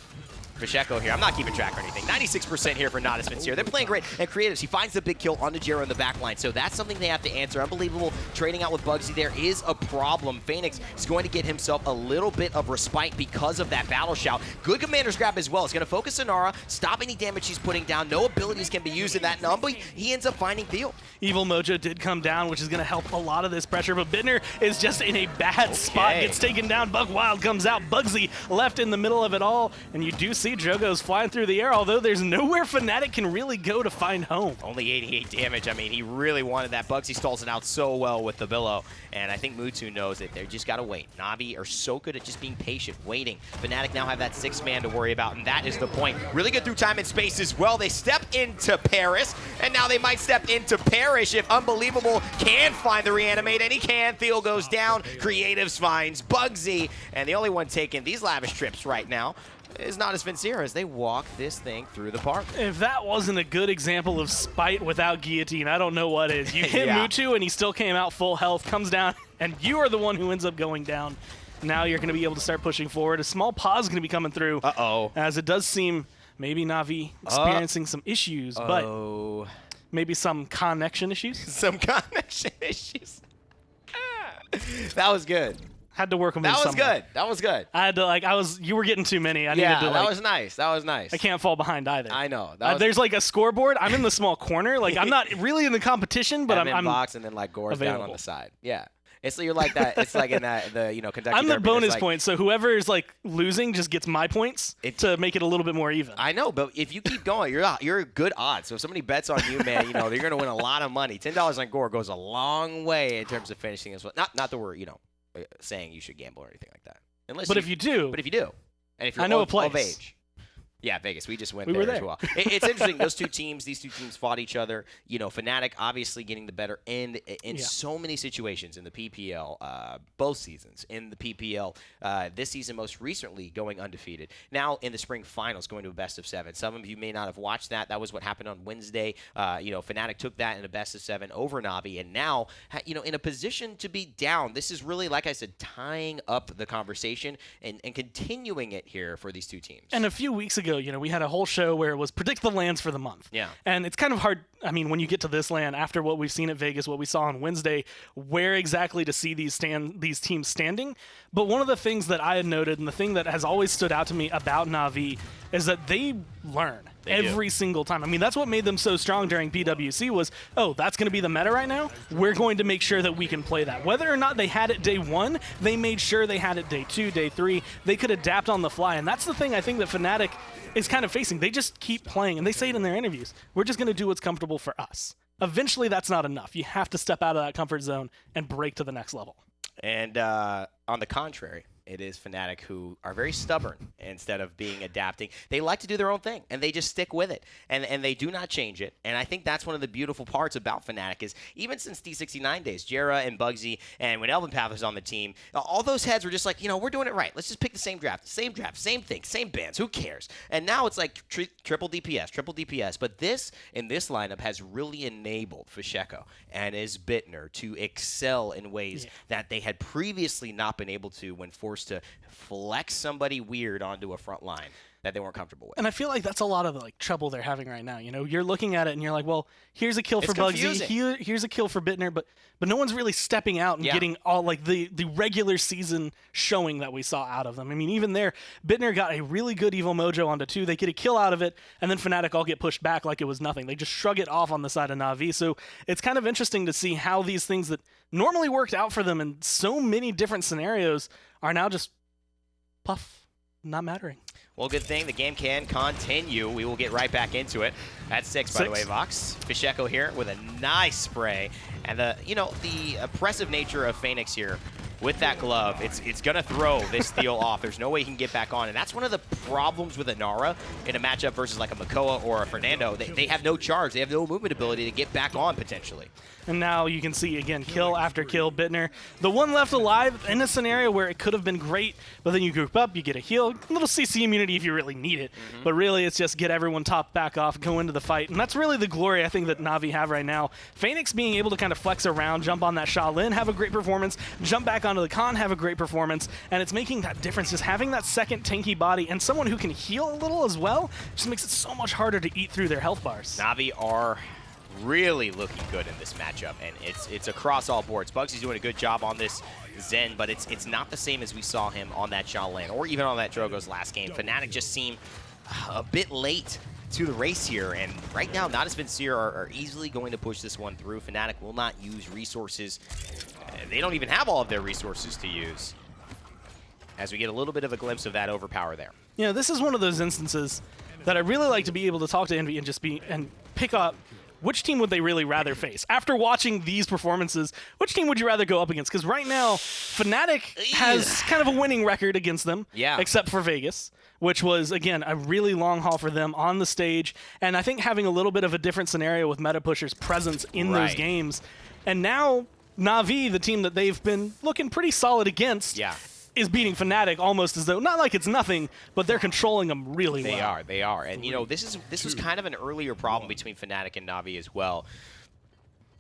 Pacheco here. I'm not keeping track or anything. 96% here for Natus Vincere. They're playing great. And Creatives, he finds the big kill on Najero in the back line. So that's something they have to answer. Unbelievable. Trading out with Bugsy there is a problem. Phoenix is going to get himself a little bit of respite because of that battle shout. Good Commander's Grab as well. He's going to focus Inara, stop any damage he's putting down. No abilities can be used in that number. He ends up finding Theo. Evil Mojo did come down, which is going to help a lot of this pressure. But Bittner is just in a bad spot. Gets taken down. Buck Wild comes out. Bugsy left in the middle of it all. And you do see see Drogo's flying through the air, although there's nowhere Fnatic can really go to find home. Only 88 damage. I mean, he really wanted that. Bugsy stalls it out so well with the Billow, and I think Mutu knows that they just got to wait. Navi are so good at just being patient, waiting. Fnatic now have that 6-man to worry about, and that is the point. Really good through time and space as well. They step into Paris, and now they might step into Perish if Unbelievable can find the reanimate, and he can. Theo goes down. Creatives finds Bugsy, and the only one taking these lavish trips right now is Natus Vincere as they walk this thing through the park. If that wasn't a good example of spite without guillotine, I don't know what is. You hit Mutu and he still came out full health, comes down, and you are the one who ends up going down. Now you're going to be able to start pushing forward. A small pause is going to be coming through. As it does seem maybe Navi experiencing some issues, but maybe some connection issues. Some connection issues. That was good. Had to work on that was somewhere. good. That was good. I had to you were getting too many. I needed to that was nice. That was nice. I can't fall behind either. I know. There's like a scoreboard. I'm in the small corner. Like I'm not really in the competition, but I'm in box and then like Gore's available. down on the side. Yeah. It's you're like that. It's like in that Kentucky I'm the Derby, bonus like, point, so whoever is like losing just gets my points to make it a little bit more even. I know, but if you keep going, you're a good odds. So if somebody bets on you, man, you're gonna win a lot of money. $10 on Gore goes a long way in terms of finishing this one. Not that we're saying you should gamble or anything like that. If you do, and if you're I know a place. of age. Yeah, Vegas. We just went there as well. It's interesting. These two teams fought each other. Fnatic obviously getting the better end in so many situations in the PPL, both seasons. In the PPL, this season most recently going undefeated. Now in the spring finals going to a best of 7. Some of you may not have watched that. That was what happened on Wednesday. Fnatic took that in a best of 7 over Navi, and now in a position to be down. This is really, like I said, tying up the conversation and continuing it here for these two teams. And a few weeks ago, we had a whole show where it was predict the lands for the month. Yeah. And it's kind of hard, when you get to this land, after what we've seen at Vegas, what we saw on Wednesday, where exactly to see these teams standing. But one of the things that I had noted, and the thing that has always stood out to me about Navi, is that they learn every single time. That's what made them so strong during PWC was, that's going to be the meta right now. We're going to make sure that we can play that. Whether or not they had it day 1, they made sure they had it day 2, day 3. They could adapt on the fly. And that's the thing I think that Fnatic is kind of facing. They just keep playing, and they say it in their interviews. We're just going to do what's comfortable for us. Eventually, that's not enough. You have to step out of that comfort zone and break to the next level. And on the contrary, it is Fnatic who are very stubborn instead of being adapting. They like to do their own thing, and they just stick with it, and they do not change it. And I think that's one of the beautiful parts about Fnatic is even since D69 days, Jera and Bugsy, and when Elvenpath was on the team, all those heads were just like, we're doing it right. Let's just pick the same draft, same thing, same bands. Who cares? And now it's like triple DPS. But in this lineup has really enabled Fsheko and his Bittner to excel in ways that they had previously not been able to when forced to flex somebody weird onto a front line that they weren't comfortable with. And I feel like that's a lot of the trouble they're having right now. You're looking at it and you're like, well, here's a kill for Bugsy, here's a kill for Bittner, but no one's really stepping out and getting all like the regular season showing that we saw out of them. Even there, Bittner got a really good Evil Mojo onto 2. They get a kill out of it, and then Fnatic all get pushed back like it was nothing. They just shrug it off on the side of Navi. So it's kind of interesting to see how these things that normally worked out for them in so many different scenarios are now just not mattering. Well, good thing the game can continue. We will get right back into it. That's 6, by the way, Vox. Fsheko here with a nice spray. And the oppressive nature of Phoenix here with that glove, it's going to throw this Theo off. There's no way he can get back on. And that's one of the problems with Inara in a matchup versus like a Makoa or a Fernando. They have no charge. They have no movement ability to get back on potentially. And now you can see, again, kill after kill. Bittner, the one left alive in a scenario where it could have been great, but then you group up, you get a heal, a little CC immunity if you really need it. But really, it's just get everyone top back off, go into the fight. And that's really the glory, I think, that Navi have right now. Phoenix being able to kind of flex around, jump on that Shaolin, have a great performance, jump back onto the Khan, have a great performance, and it's making that difference. Just having that second tanky body and someone who can heal a little as well just makes it so much harder to eat through their health bars. Navi are really looking good in this matchup, and it's across all boards. Bugsy's doing a good job on this Zen, but it's not the same as we saw him on that Shaolin or even on that Drogo's last game. Fnatic just seem a bit late to the race here, and right now Natus Vincere are easily going to push this one through. Fnatic will not use resources. They don't even have all of their resources to use. as we get a little bit of a glimpse of that overpower there. You know, this is one of those instances that I really like to be able to talk to Envy and just pick up which team would they really rather face. After watching these performances, which team would you rather go up against? Because right now, Fnatic has kind of a winning record against them, except for Vegas, which was, again, a really long haul for them on the stage. And I think having a little bit of a different scenario with Meta Pusher's presence in those games. And now Navi, the team that they've been looking pretty solid against, is beating Fnatic almost as though, not like it's nothing, but they're controlling them really well. They are. And, you know, this was kind of an earlier problem between Fnatic and Navi as well.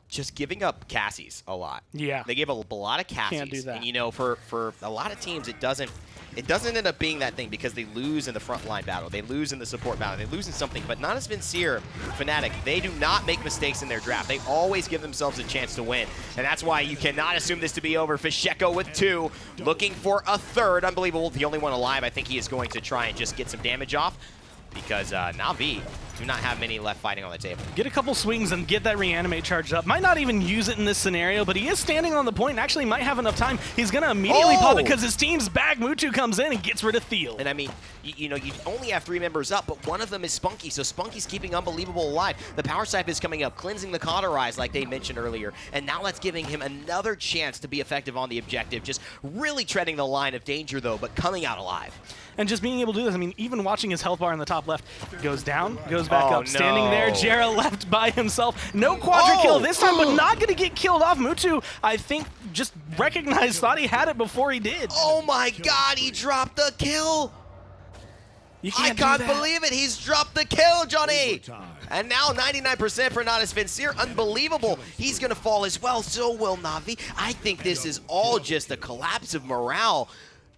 Just giving up Cassies a lot. Yeah. They give up a lot of Cassies. Can't do that. And, you know, for a lot of teams, it doesn't end up being that thing because they lose in the frontline battle. They lose in the support battle. They lose in something. But not as Vincere, Fnatic, they do not make mistakes in their draft. They always give themselves a chance to win. And that's why you cannot assume this to be over. Fisheko with 2, looking for a 3rd. Unbelievable. The only one alive. I think he is going to try and just get some damage off because Navi do not have many left fighting on the table. Get a couple swings and get that reanimate charged up. Might not even use it in this scenario, but he is standing on the point and actually might have enough time. He's going to immediately pop it because his team's back. Mutu comes in and gets rid of Thiel. And I mean, you know, you only have 3 members up, but one of them is Spunky, so Spunky's keeping Unbelievable alive. The power scythe is coming up, cleansing the Cauterize like they mentioned earlier, and now that's giving him another chance to be effective on the objective. Just really treading the line of danger, though, but coming out alive. And just being able to do this, I mean, even watching his health bar in the top left, goes down, goes back up, standing there, Jera left by himself. No quadra kill this time, but not going to get killed off. Mutu, I think, just recognized, thought he had it before he did. Oh my god, he dropped the kill! I can't believe it, he's dropped the kill, Johnny! And now 99% for Natus Vincere, unbelievable. He's going to fall as well, so will Navi. I think this is all just a collapse of morale.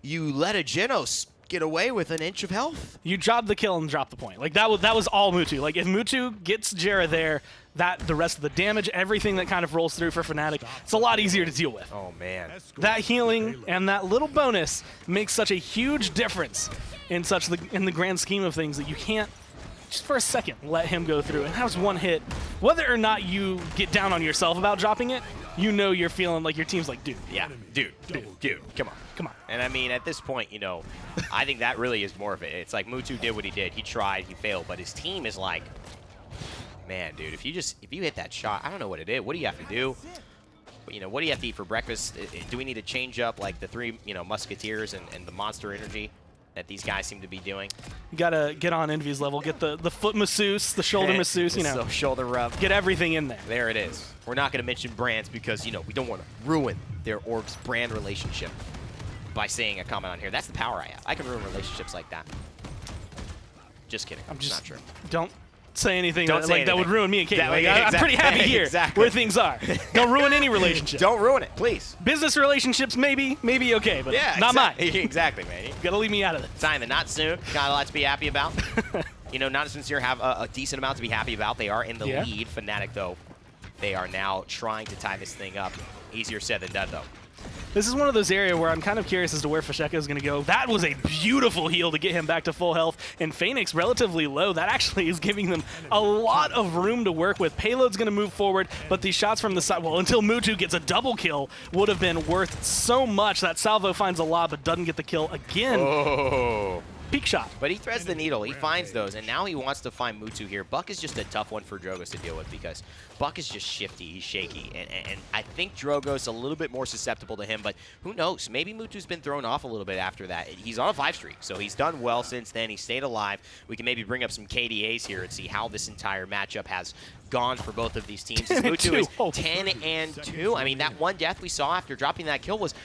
You let a Genos get away with an inch of health. You jobbed the kill and dropped the point. Like that was all Mutu. Like if Mutu gets Jera there, the rest of the damage, everything that kind of rolls through for Fnatic, it's a lot easier to deal with. Oh man. That healing and that little bonus makes such a huge difference in the grand scheme of things that you can't just for a second let him go through. And that was one hit. Whether or not you get down on yourself about dropping it, you know you're feeling like your team's like, dude. Yeah, dude, come on. And I mean, at this point, you know, I think that really is more of it. It's like Mutu did what he did. He tried, he failed, but his team is like, man, dude, if you hit that shot, I don't know what it is. What do you have to do? But, you know, what do you have to eat for breakfast? Do we need to change up like the 3, you know, Musketeers and the Monster Energy that these guys seem to be doing? You gotta get on Envy's level, get the foot masseuse, the shoulder masseuse, you know. So shoulder rub. Get everything in there. There it is. We're not gonna mention brands because, you know, we don't want to ruin their org's brand relationship by saying a comment on here. That's the power I have. I can ruin relationships like that. Just kidding. I'm just not true. Don't say anything that would ruin me and Kate. I'm pretty happy here where things are. Don't ruin any relationship. Don't ruin it, please. Business relationships, maybe okay, but not mine. Exactly, man. You gotta leave me out of it. Simon, not soon. Got a lot to be happy about. You know, Natus Vincere have a decent amount to be happy about. They are in the lead. Fnatic, though, they are now trying to tie this thing up. Easier said than done, though. This is one of those areas where I'm kind of curious as to where Fisheko is going to go. That was a beautiful heal to get him back to full health, and Phoenix relatively low. That actually is giving them a lot of room to work with. Payload's going to move forward, but these shots from the side, well, until Mutu gets a double kill, would have been worth so much. That salvo finds a lot, but doesn't get the kill again. Oh. Peak shot. But he threads the needle. He finds those, and now he wants to find Mutu here. Buck is just a tough one for Drogos to deal with because Buck is just shifty. He's shaky, and I think Drogos a little bit more susceptible to him, but who knows? Maybe Mutu's been thrown off a little bit after that. He's on a 5 streak, so he's done well since then. He stayed alive. We can maybe bring up some KDAs here and see how this entire matchup has gone for both of these teams. Mutu is 10-2. I mean, that one death we saw after dropping that kill was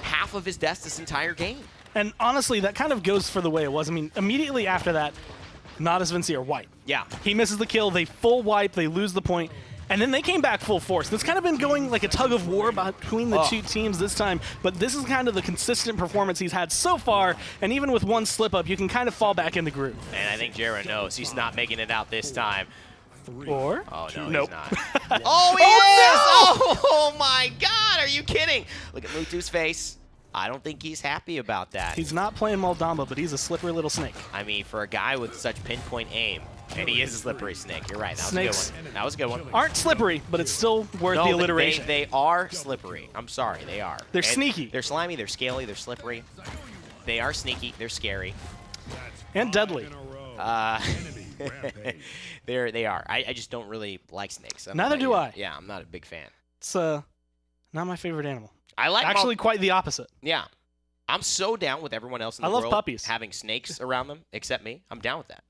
half of his deaths this entire game. And honestly, that kind of goes for the way it was. I mean, immediately after that, Natus Vincere wipe. Yeah. He misses the kill, they full wipe, they lose the point, and then they came back full force. That's kind of been going like a tug of war between the two teams this time, but this is kind of the consistent performance he's had so far, and even with one slip up, you can kind of fall back in the groove. And I think Jera knows he's not making it out this time. Or? Oh, no, nope. he's not. Oh, he is! No! Oh, my God, are you kidding? Look at Mutu's face. I don't think he's happy about that. He's not playing Moldamba, but he's a slippery little snake. I mean, for a guy with such pinpoint aim, and he is a slippery snake. You're right. That was a good one. That was a good one. Aren't slippery, but it's still worth the alliteration. They are slippery. I'm sorry, they are. They're sneaky. They're slimy, they're scaly, they're slippery. They are sneaky. They're scary. And deadly. They are. I just don't really like snakes. Neither do I. Yeah, I'm not a big fan. It's not my favorite animal. I like actually quite the opposite. Yeah. I'm so down with everyone else in the I world love puppies. having snakes around them, except me. I'm down with that.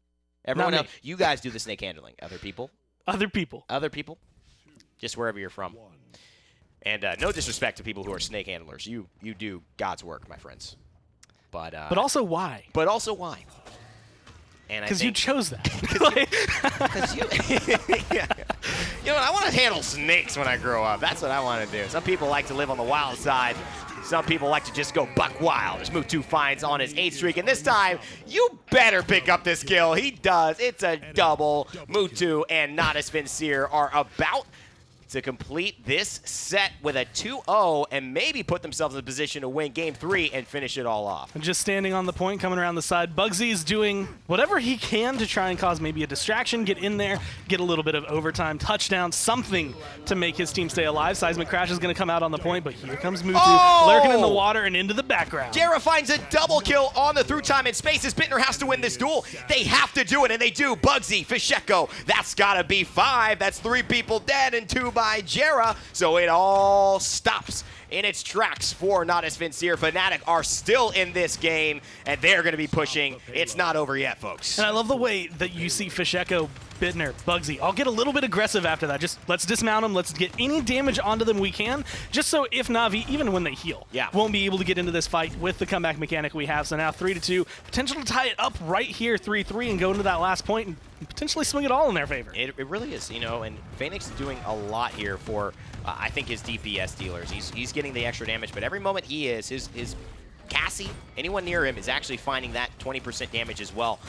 Everyone else, you guys do the snake handling. Other people. Other people. Other people. Just wherever you're from. And no disrespect to people who are snake handlers. You do God's work, my friends. But also why? But also why? Because you chose that. Because yeah. You know what? I want to handle snakes when I grow up. That's what I want to do. Some people like to live on the wild side. Some people like to just go buck wild. As Mutu finds on his 8th streak. And this time, you better pick up this kill. He does. It's a double. Mutu and Natus Vincere are about to complete this set with a 2-0 and maybe put themselves in a position to win Game 3 and finish it all off. And just standing on the point, coming around the side, Bugsy is doing whatever he can to try and cause maybe a distraction, get in there, get a little bit of overtime, touchdown, something to make his team stay alive. Seismic Crash is going to come out on the point, but here comes Mutu, lurking in the water and into the background. Jera finds a double kill on the through time and space as Bittner has to win this duel. They have to do it, and they do. Bugsy, Fisheko, that's got to be 5. That's 3 people dead and 2 by Jera, so it all stops in its tracks for Natus Vincere. Fnatic are still in this game, and they're going to be pushing. It's not over yet, folks. And I love the way that you see Fisheko, Bittner, Bugsy. I'll get a little bit aggressive after that. Just let's dismount them. Let's get any damage onto them we can, just so if Navi, even when they heal, won't be able to get into this fight with the comeback mechanic we have. So now 3-2, potential to tie it up right here, 3-3, and go into that last point and potentially swing it all in their favor. It really is, you know, and Phoenix is doing a lot here for, I think, his DPS dealers. He's getting the extra damage, but every moment he is, his Cassie, anyone near him, is actually finding that 20% damage as well.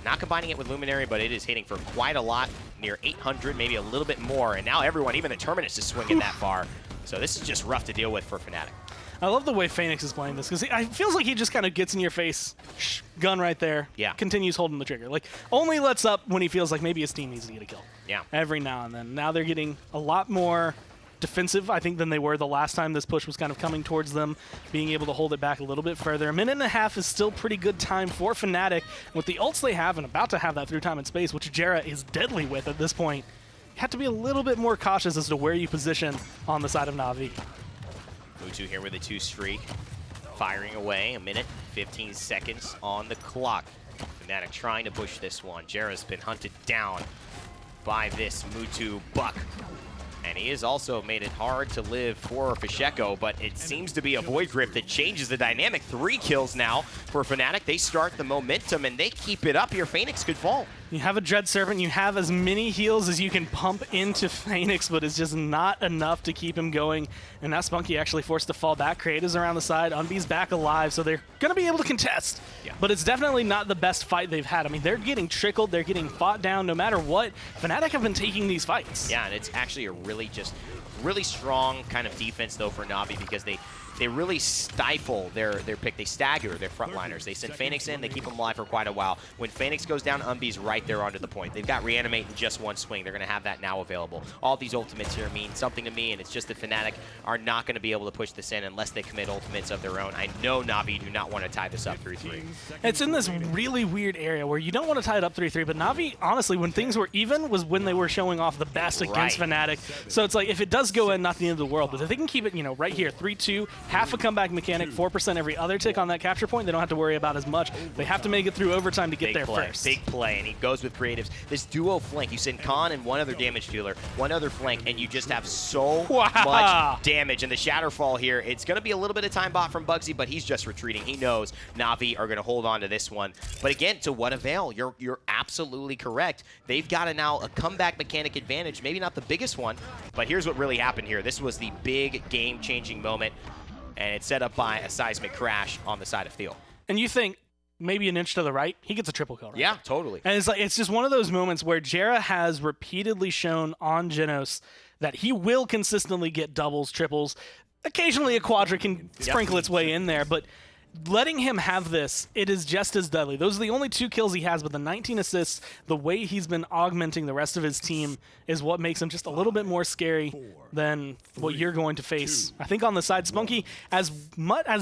Not combining it with Luminary, but it is hitting for quite a lot, near 800, maybe a little bit more, and now everyone, even the Terminus, is swinging that far. So this is just rough to deal with for Fnatic. I love the way Phoenix is playing this, because it feels like he just kind of gets in your face, gun right there, continues holding the trigger. Like, only lets up when he feels like maybe his team needs to get a kill. Yeah. Every now and then. Now they're getting a lot more defensive, I think, than they were the last time this push was kind of coming towards them, being able to hold it back a little bit further. 1.5 minutes is still pretty good time for Fnatic. With the ults they have and about to have that through time and space, which Jera is deadly with at this point, you have to be a little bit more cautious as to where you position on the side of Navi. Mutu here with a 2 streak, firing away, 1 minute, 15 seconds on the clock. Fnatic trying to push this one. Jera's been hunted down by this Mutu buck. And he has also made it hard to live for Fisheko, but it seems to be a Void Grip that changes the dynamic. 3 kills now for Fnatic. They start the momentum, and they keep it up here. Phoenix could fall. You have a Dread Serpent, you have as many heals as you can pump into Phoenix, but it's just not enough to keep him going. And now Spunky actually forced to fall back. Creative's around the side, Unbee's back alive, so they're going to be able to contest. Yeah. But it's definitely not the best fight they've had. I mean, they're getting trickled, they're getting fought down no matter what. Fnatic have been taking these fights. Yeah, and it's actually a really strong kind of defense, though, for Navi, because they really stifle their pick. They stagger their frontliners. They send Phoenix in, they keep them alive for quite a while. When Phoenix goes down, Unbee's right there onto the point. They've got Reanimate in just 1 swing. They're going to have that now available. All these ultimates here mean something to me, and it's just that Fnatic are not going to be able to push this in unless they commit ultimates of their own. I know Navi do not want to tie this up 3-3. It's in this really weird area where you don't want to tie it up 3-3, but Navi, honestly, when things were even, was when they were showing off the best against Fnatic. So it's like, if it does go in, not the end of the world, but if they can keep it, you know, right here, 3-2, half a comeback mechanic, 4% every other tick on that capture point, they don't have to worry about as much. They have to make it through overtime to get there first. Big play, and he goes with creatives. This duo flank, you send Khan and 1 other damage dealer, 1 other flank, and you just have so much damage. And the Shatterfall here, it's going to be a little bit of time bot from Bugsy, but he's just retreating. He knows Navi are going to hold on to this one. But again, to what avail? You're absolutely correct. They've got now a comeback mechanic advantage, maybe not the biggest one, but here's what really happened here. This was the big game-changing moment, and it's set up by a Seismic Crash on the side of Theo. And you think, maybe an inch to the right, he gets a triple kill, right? Yeah, totally. And it's just one of those moments where Jera has repeatedly shown on Genos that he will consistently get doubles, triples. Occasionally a quadra can sprinkle its way in there, but letting him have this, it is just as deadly. Those are the only 2 kills he has, but the 19 assists, the way he's been augmenting the rest of his team is what makes him just a little bit more scary than what you're going to face. I think on the side, Spunky, as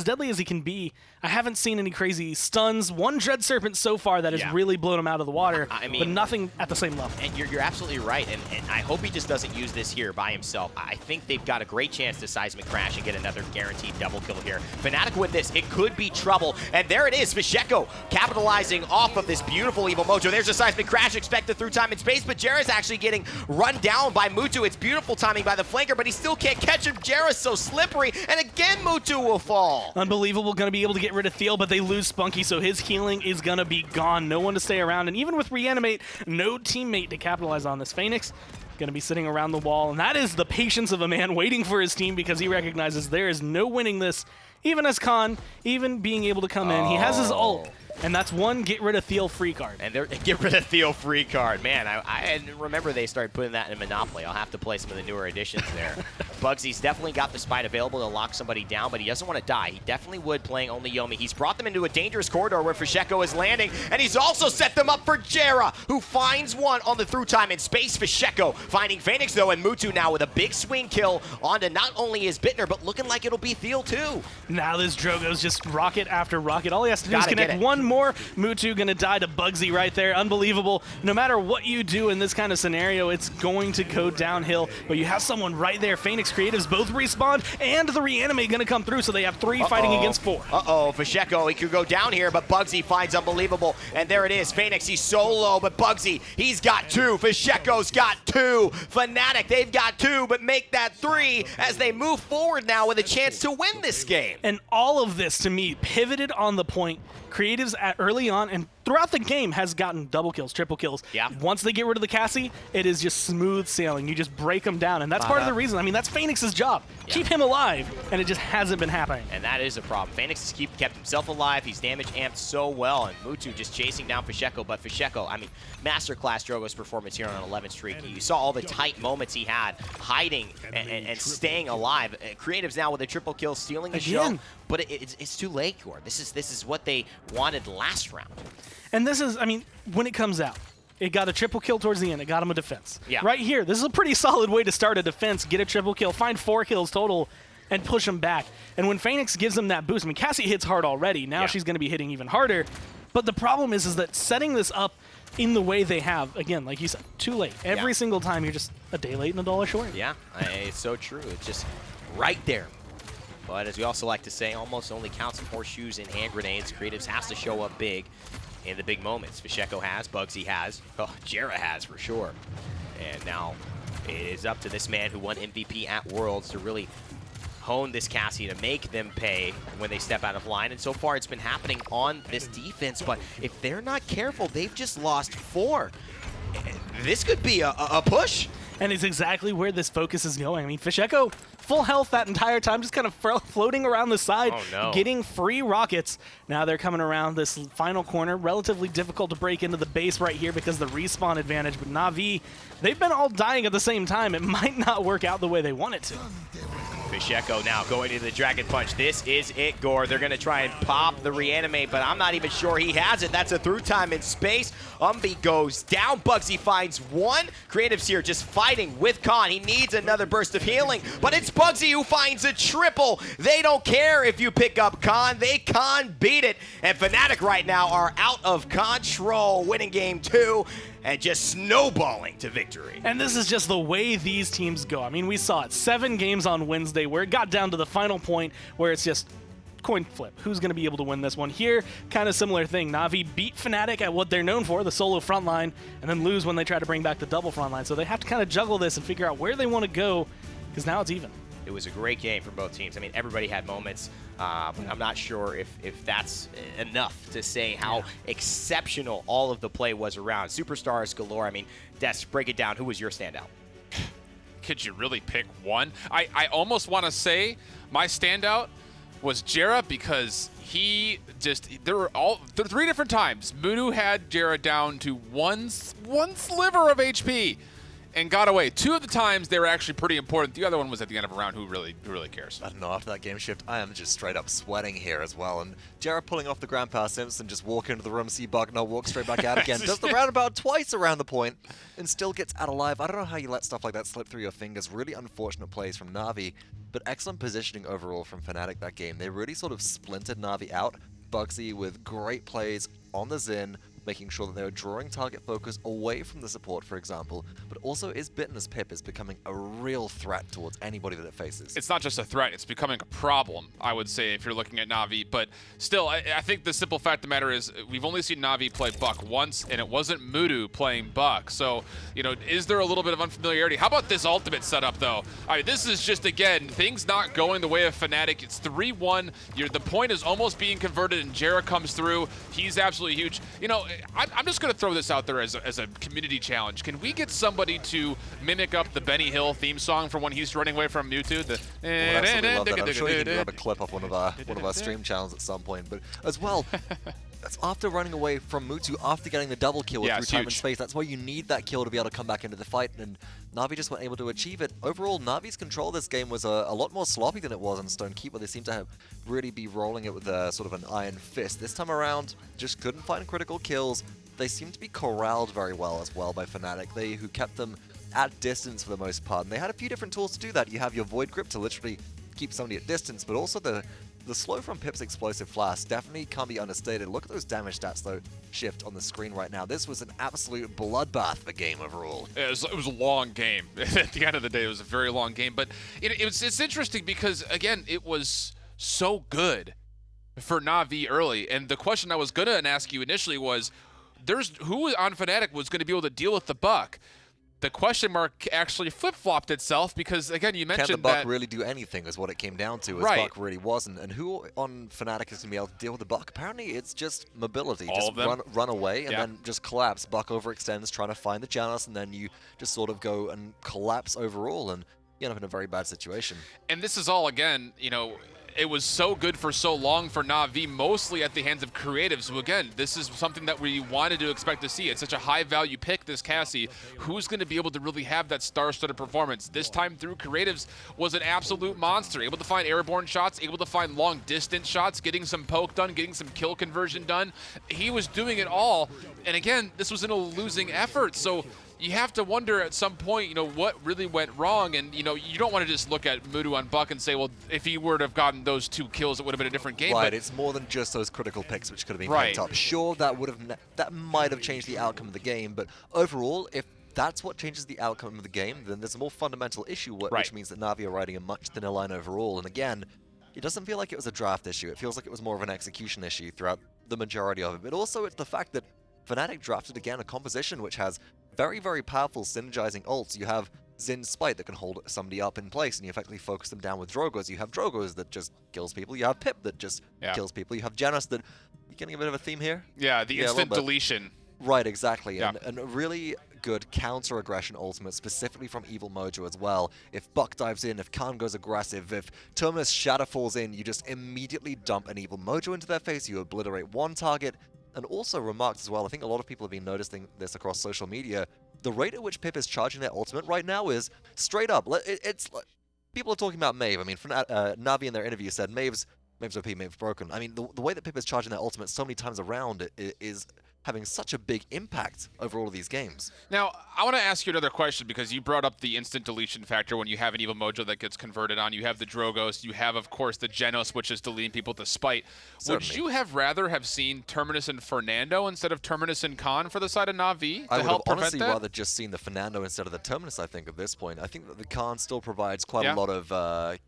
deadly as he can be, I haven't seen any crazy stuns. One Dread Serpent so far that has really blown him out of the water, I mean, but nothing at the same level. And you're absolutely right, and I hope he just doesn't use this here by himself. I think they've got a great chance to Seismic Crash and get another guaranteed double kill here. Fnatic with this, it could be trouble, and there it is, Fsheko capitalizing off of this beautiful Evil Mojo. There's a Seismic Crash expected through time and space, but Jera's actually getting run down by Mutu. It's beautiful timing by the flanker, but he still can't catch him. Jera's so slippery, and again Mutu will fall. Unbelievable, gonna be able to get rid of Theo, but they lose Spunky, so his healing is gonna be gone. No one to stay around, and even with Reanimate, no teammate to capitalize on this. Phoenix gonna be sitting around the wall, and that is the patience of a man waiting for his team because he recognizes there is no winning this, even as Khan, even being able to come in. He has his ult, and that's one get rid of Theo free card. And they're get rid of Theo free card. Man, I remember they started putting that in Monopoly. I'll have to play some of the newer editions there. Bugsy's definitely got the Spite available to lock somebody down, but he doesn't want to die. He definitely would playing only Yomi. He's brought them into a dangerous corridor where Fsheko is landing, and he's also set them up for Jera, who finds one on the through time in space. Fsheko finding Phoenix, though, and Mutu now with a big swing kill onto not only his Bittner, but looking like it'll be Theo, too. Now this Drogo's just rocket after rocket. All he has to do is connect one more. Mutu gonna die to Bugsy right there. Unbelievable. No matter what you do in this kind of scenario, it's going to go downhill, but you have someone right there. Phoenix Creatives both respawn, and the Reanimate gonna come through, so they have 3 fighting against 4. Fsheko, he could go down here, but Bugsy finds Unbelievable, and there it is. Phoenix, he's so low, but Bugsy, he's got 2. Fsheko's got 2. Fnatic, they've got 2, but make that 3 as they move forward now with a chance to win this game. And all of this, to me, pivoted on the point. Creatives at early on and throughout the game has gotten double kills, triple kills. Yeah. Once they get rid of the Cassie, it is just smooth sailing. You just break them down, and that's part of the reason. I mean, that's Phoenix's job. Yeah. Keep him alive, and it just hasn't been happening. And that is a problem. Phoenix has kept himself alive. He's damage amped so well, and Mutu just chasing down Fsheko. But Fsheko, I mean, masterclass Drogo's performance here on an 11th streak. You saw all the tight moments he had, hiding and staying alive. Creatives now with a triple kill, stealing the show. But it's too late, Gord. This is what they wanted last round. And this is, I mean, when it comes out, it got a triple kill towards the end. It got him a defense. Yeah. Right here, this is a pretty solid way to start a defense, get a triple kill, find 4 kills total, and push him back. And when Phoenix gives them that boost, I mean, Cassie hits hard already. Now she's going to be hitting even harder. But the problem is that setting this up in the way they have, again, like you said, too late. Every single time, you're just a day late and a dollar short. Yeah, it's so true. It's just right there. But as we also like to say, almost only counts in horseshoes and hand grenades. Creatives has to show up big in the big moments. Fsheko has, Bugsy has, Jera has for sure. And now it is up to this man who won MVP at Worlds to really hone this Cassie, to make them pay when they step out of line. And so far it's been happening on this defense, but if they're not careful, they've just lost 4. This could be a push. And it's exactly where this focus is going. I mean, Fsheko, full health that entire time, just kind of floating around the side, getting free rockets. Now they're coming around this final corner. Relatively difficult to break into the base right here because of the respawn advantage. But Navi, they've been all dying at the same time. It might not work out the way they want it to. Fsheko now going into the Dragon Punch. This is it, Gore. They're going to try and pop the Reanimate, but I'm not even sure he has it. That's a through time in space. Goes down. Bugsy finds 1. Creatives here just fighting with Khan. He needs another burst of healing, but it's Bugsy who finds a triple. They don't care if you pick up Khan. They can't beat it. And Fnatic right now are out of control, winning game 2. And just snowballing to victory. And this is just the way these teams go. I mean, we saw it 7 games on Wednesday where it got down to the final point where it's just coin flip. Who's going to be able to win this one? Here, kind of similar thing. Navi beat Fnatic at what they're known for, the solo front line, and then lose when they try to bring back the double front line. So they have to kind of juggle this and figure out where they want to go because now it's even. It was a great game for both teams. I mean, everybody had moments. I'm not sure if that's enough to say how exceptional all of the play was around. Superstars galore. I mean, Des, break it down. Who was your standout? Could you really pick one? I almost want to say my standout was Jera because he just, there were 3 different times Mutu had Jera down to one sliver of HP. and got away. 2 of the times they were actually pretty important. The other one was at the end of a round. Who really cares? I don't know, after that game shift, I am just straight up sweating here as well. And Jared pulling off the ground pass, Simpson just walk into the room, see Buckner, walk straight back out again. Does the roundabout twice around the point and still gets out alive. I don't know how you let stuff like that slip through your fingers. Really unfortunate plays from Navi, but excellent positioning overall from Fnatic that game. They really sort of splintered Navi out. Bugsy with great plays on the Xin, making sure that they were drawing target focus away from the support, for example, but also is Bitten as Pip is becoming a real threat towards anybody that it faces. It's not just a threat, it's becoming a problem, I would say, if you're looking at Navi. But still, I think the simple fact of the matter is we've only seen Navi play Buck once, and it wasn't Mudu playing Buck. So, you know, is there a little bit of unfamiliarity? How about this ultimate setup, though? I mean, this is just, again, things not going the way of Fnatic. It's 3-1. The point is almost being converted, and Jera comes through. He's absolutely huge. You know, I'm just going to throw this out there as a community challenge. Can we get somebody to mimic up the Benny Hill theme song from when he's running away from Mewtwo? I'm sure you can grab a clip off one of our stream channels at some point. But as well, that's after running away from Mewtwo, after getting the double kill with through time and space. That's why you need that kill to be able to come back into the fight, and Navi just weren't able to achieve it. Overall, Navi's control of this game was a lot more sloppy than it was in Stonekeeper. They seem to really be rolling it with sort of an iron fist. This time around, just couldn't find critical kills. They seem to be corralled very well as well by Fnatic, who kept them at distance for the most part. And they had a few different tools to do that. You have your Void Grip to literally keep somebody at distance, but also the slow from Pip's Explosive Flash definitely can't be understated. Look at those damage stats, though, shift on the screen right now. This was an absolute bloodbath of a game overall. It was a long game. At the end of the day, it was a very long game. But it's interesting because, again, it was so good for Navi early. And the question I was going to ask you initially was, who on Fnatic was going to be able to deal with the Buck? The question mark actually flip-flopped itself because, again, you mentioned that... Can the Buck really do anything is what it came down to, as right. Buck really wasn't. And who on Fnatic is going to be able to deal with the Buck? Apparently, it's just mobility. All just run away and then just collapse. Buck overextends, trying to find the Janus, and then you just sort of go and collapse overall, and you end up in a very bad situation. And this is all, again, you know... It was so good for so long for Navi, mostly at the hands of creatives. So again, this is something that we wanted to expect to see. It's such a high-value pick, this Cassie. Who's going to be able to really have that star-studded performance? This time through, creatives was an absolute monster. Able to find airborne shots, able to find long-distance shots, getting some poke done, getting some kill conversion done. He was doing it all. And again, this was in a losing effort. So you have to wonder at some point, you know, what really went wrong. And, you know, you don't want to just look at Mudu on Buck and say, well, if he were to have gotten those 2 kills, it would have been a different game. Right, it's more than just those critical picks which could have been picked up. Sure, that might have changed the outcome of the game, but overall, if that's what changes the outcome of the game, then there's a more fundamental issue, which means that Navi are riding a much thinner line overall. And again, it doesn't feel like it was a draft issue. It feels like it was more of an execution issue throughout the majority of it. But also, it's the fact that Fnatic drafted, again, a composition which has very, very powerful synergizing ults. You have Zin's Spite that can hold somebody up in place, and you effectively focus them down with Drogos. You have Drogos that just kills people. You have Pip that just kills people. You have Janus that... You getting a bit of a theme here? Yeah, the instant deletion. Right, exactly. Yeah. And a really good counter-aggression ultimate, specifically from Evil Mojo as well. If Buck dives in, if Khan goes aggressive, if Terminus Shatter falls in, you just immediately dump an Evil Mojo into their face. You obliterate one target. And also remarked as well, I think a lot of people have been noticing this across social media, the rate at which Pip is charging their ultimate right now is straight up. It's like, people are talking about Maeve. I mean, Navi in their interview said Maeve's OP, Maeve's broken. I mean, the way that Pip is charging their ultimate so many times around is having such a big impact over all of these games. Now, I want to ask you another question because you brought up the instant deletion factor when you have an Evil Mojo that gets converted on. You have the Drogos. You have, of course, the Genos, which is deleting people to spite. Certainly. Would you have rather have seen Terminus and Fernando instead of Terminus and Khan for the side of Navi I to would help have prevent honestly that? rather just seen the Fernando instead of the Terminus, I think, at this point. I think that the Khan still provides quite a lot of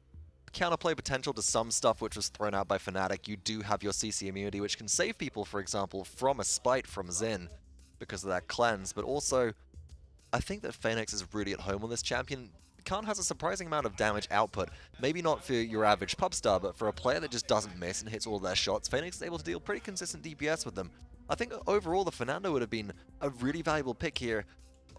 counterplay potential to some stuff which was thrown out by Fnatic. You do have your CC immunity, which can save people, for example, from a spite from Xin because of that cleanse, but also I think that Phoenix is really at home on this champion. Khan has a surprising amount of damage output, maybe not for your average pub star, but for a player that just doesn't miss and hits all their shots, Phoenix is able to deal pretty consistent DPS with them. I think overall the Fernando would have been a really valuable pick here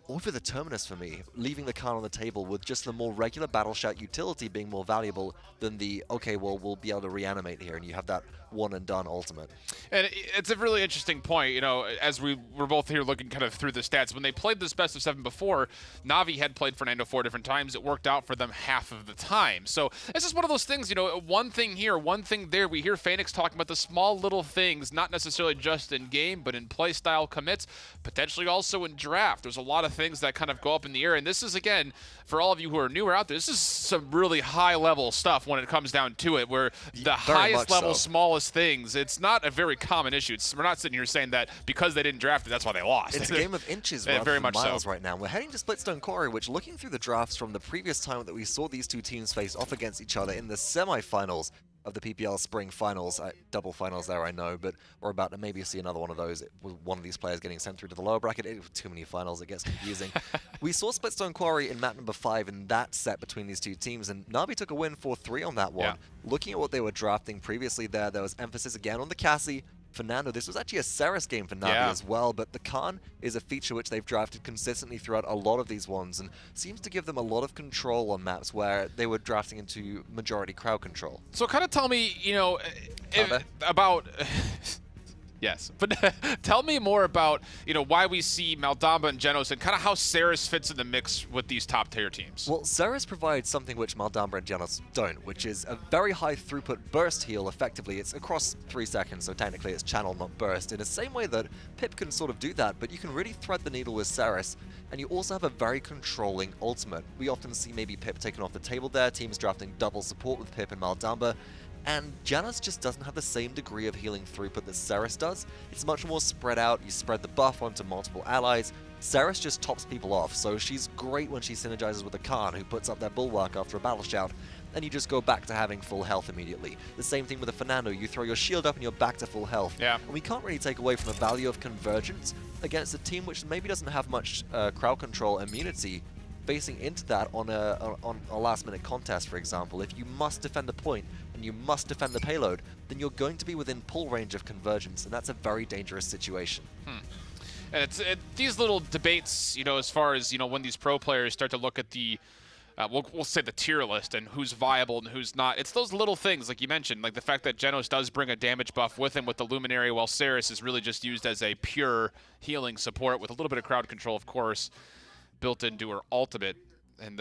over the Terminus for me, leaving the Khan on the table with just the more regular Battle Shout utility being more valuable than the, okay, well, we'll be able to reanimate here, and you have that one and done ultimate. And it's a really interesting point, you know, as we were both here looking kind of through the stats. When they played this best of 7 before, Navi had played Fernando 4 different times. It worked out for them half of the time. So it's just one of those things, you know, one thing here, one thing there. We hear Phoenix talking about the small little things, not necessarily just in game, but in play style commits, potentially also in draft. There's a lot of things that kind of go up in the air. And this is, again, for all of you who are newer out there, this is some really high level stuff when it comes down to it, where the highest level, smallest things, it's not a very common issue. We're not sitting here saying that because they didn't draft it, that's why they lost. It's a game of inches rather very than much miles so. right now. We're heading to Splitstone Quarry, which, looking through the drafts from the previous time that we saw these two teams face off against each other in the semi-finals of the PPL Spring Finals, double finals there, I know, but we're about to maybe see another one of those with one of these players getting sent through to the lower bracket. Too many finals, it gets confusing. We saw Splitstone Quarry in map number 5 in that set between these two teams, and Navi took a win 4-3 on that one. Yeah. Looking at what they were drafting previously there was emphasis again on the Cassie, Fernando. This was actually a Ceres game for Navi as well, but the Khan is a feature which they've drafted consistently throughout a lot of these ones, and seems to give them a lot of control on maps where they were drafting into majority crowd control. So kind of tell me, you know, about... Yes, but tell me more about, you know, why we see Maldamba and Genos and kind of how Ceres fits in the mix with these top tier teams. Well, Ceres provides something which Maldamba and Genos don't, which is a very high throughput burst heal. Effectively, it's across 3 seconds, so technically it's channel, not burst, in the same way that Pip can sort of do that, but you can really thread the needle with Ceres, and you also have a very controlling ultimate. We often see maybe Pip taken off the table there, teams drafting double support with Pip and Maldamba, and Janus just doesn't have the same degree of healing throughput that Ceres does. It's much more spread out, you spread the buff onto multiple allies. Ceres just tops people off, so she's great when she synergizes with a Khan who puts up their bulwark after a battle shout, and you just go back to having full health immediately. The same thing with a Fernando, you throw your shield up and you're back to full health. Yeah. And we can't really take away from the value of convergence against a team which maybe doesn't have much crowd control immunity. Facing into that on a last-minute contest, for example, if you must defend the point and you must defend the payload, then you're going to be within pull range of convergence, and that's a very dangerous situation. And it's these little debates, you know, as far as, you know, when these pro players start to look at the, we'll say the tier list and who's viable and who's not. It's those little things, like you mentioned, like the fact that Genos does bring a damage buff with him with the Luminary, while Ceres is really just used as a pure healing support with a little bit of crowd control, of course, built into her ultimate. And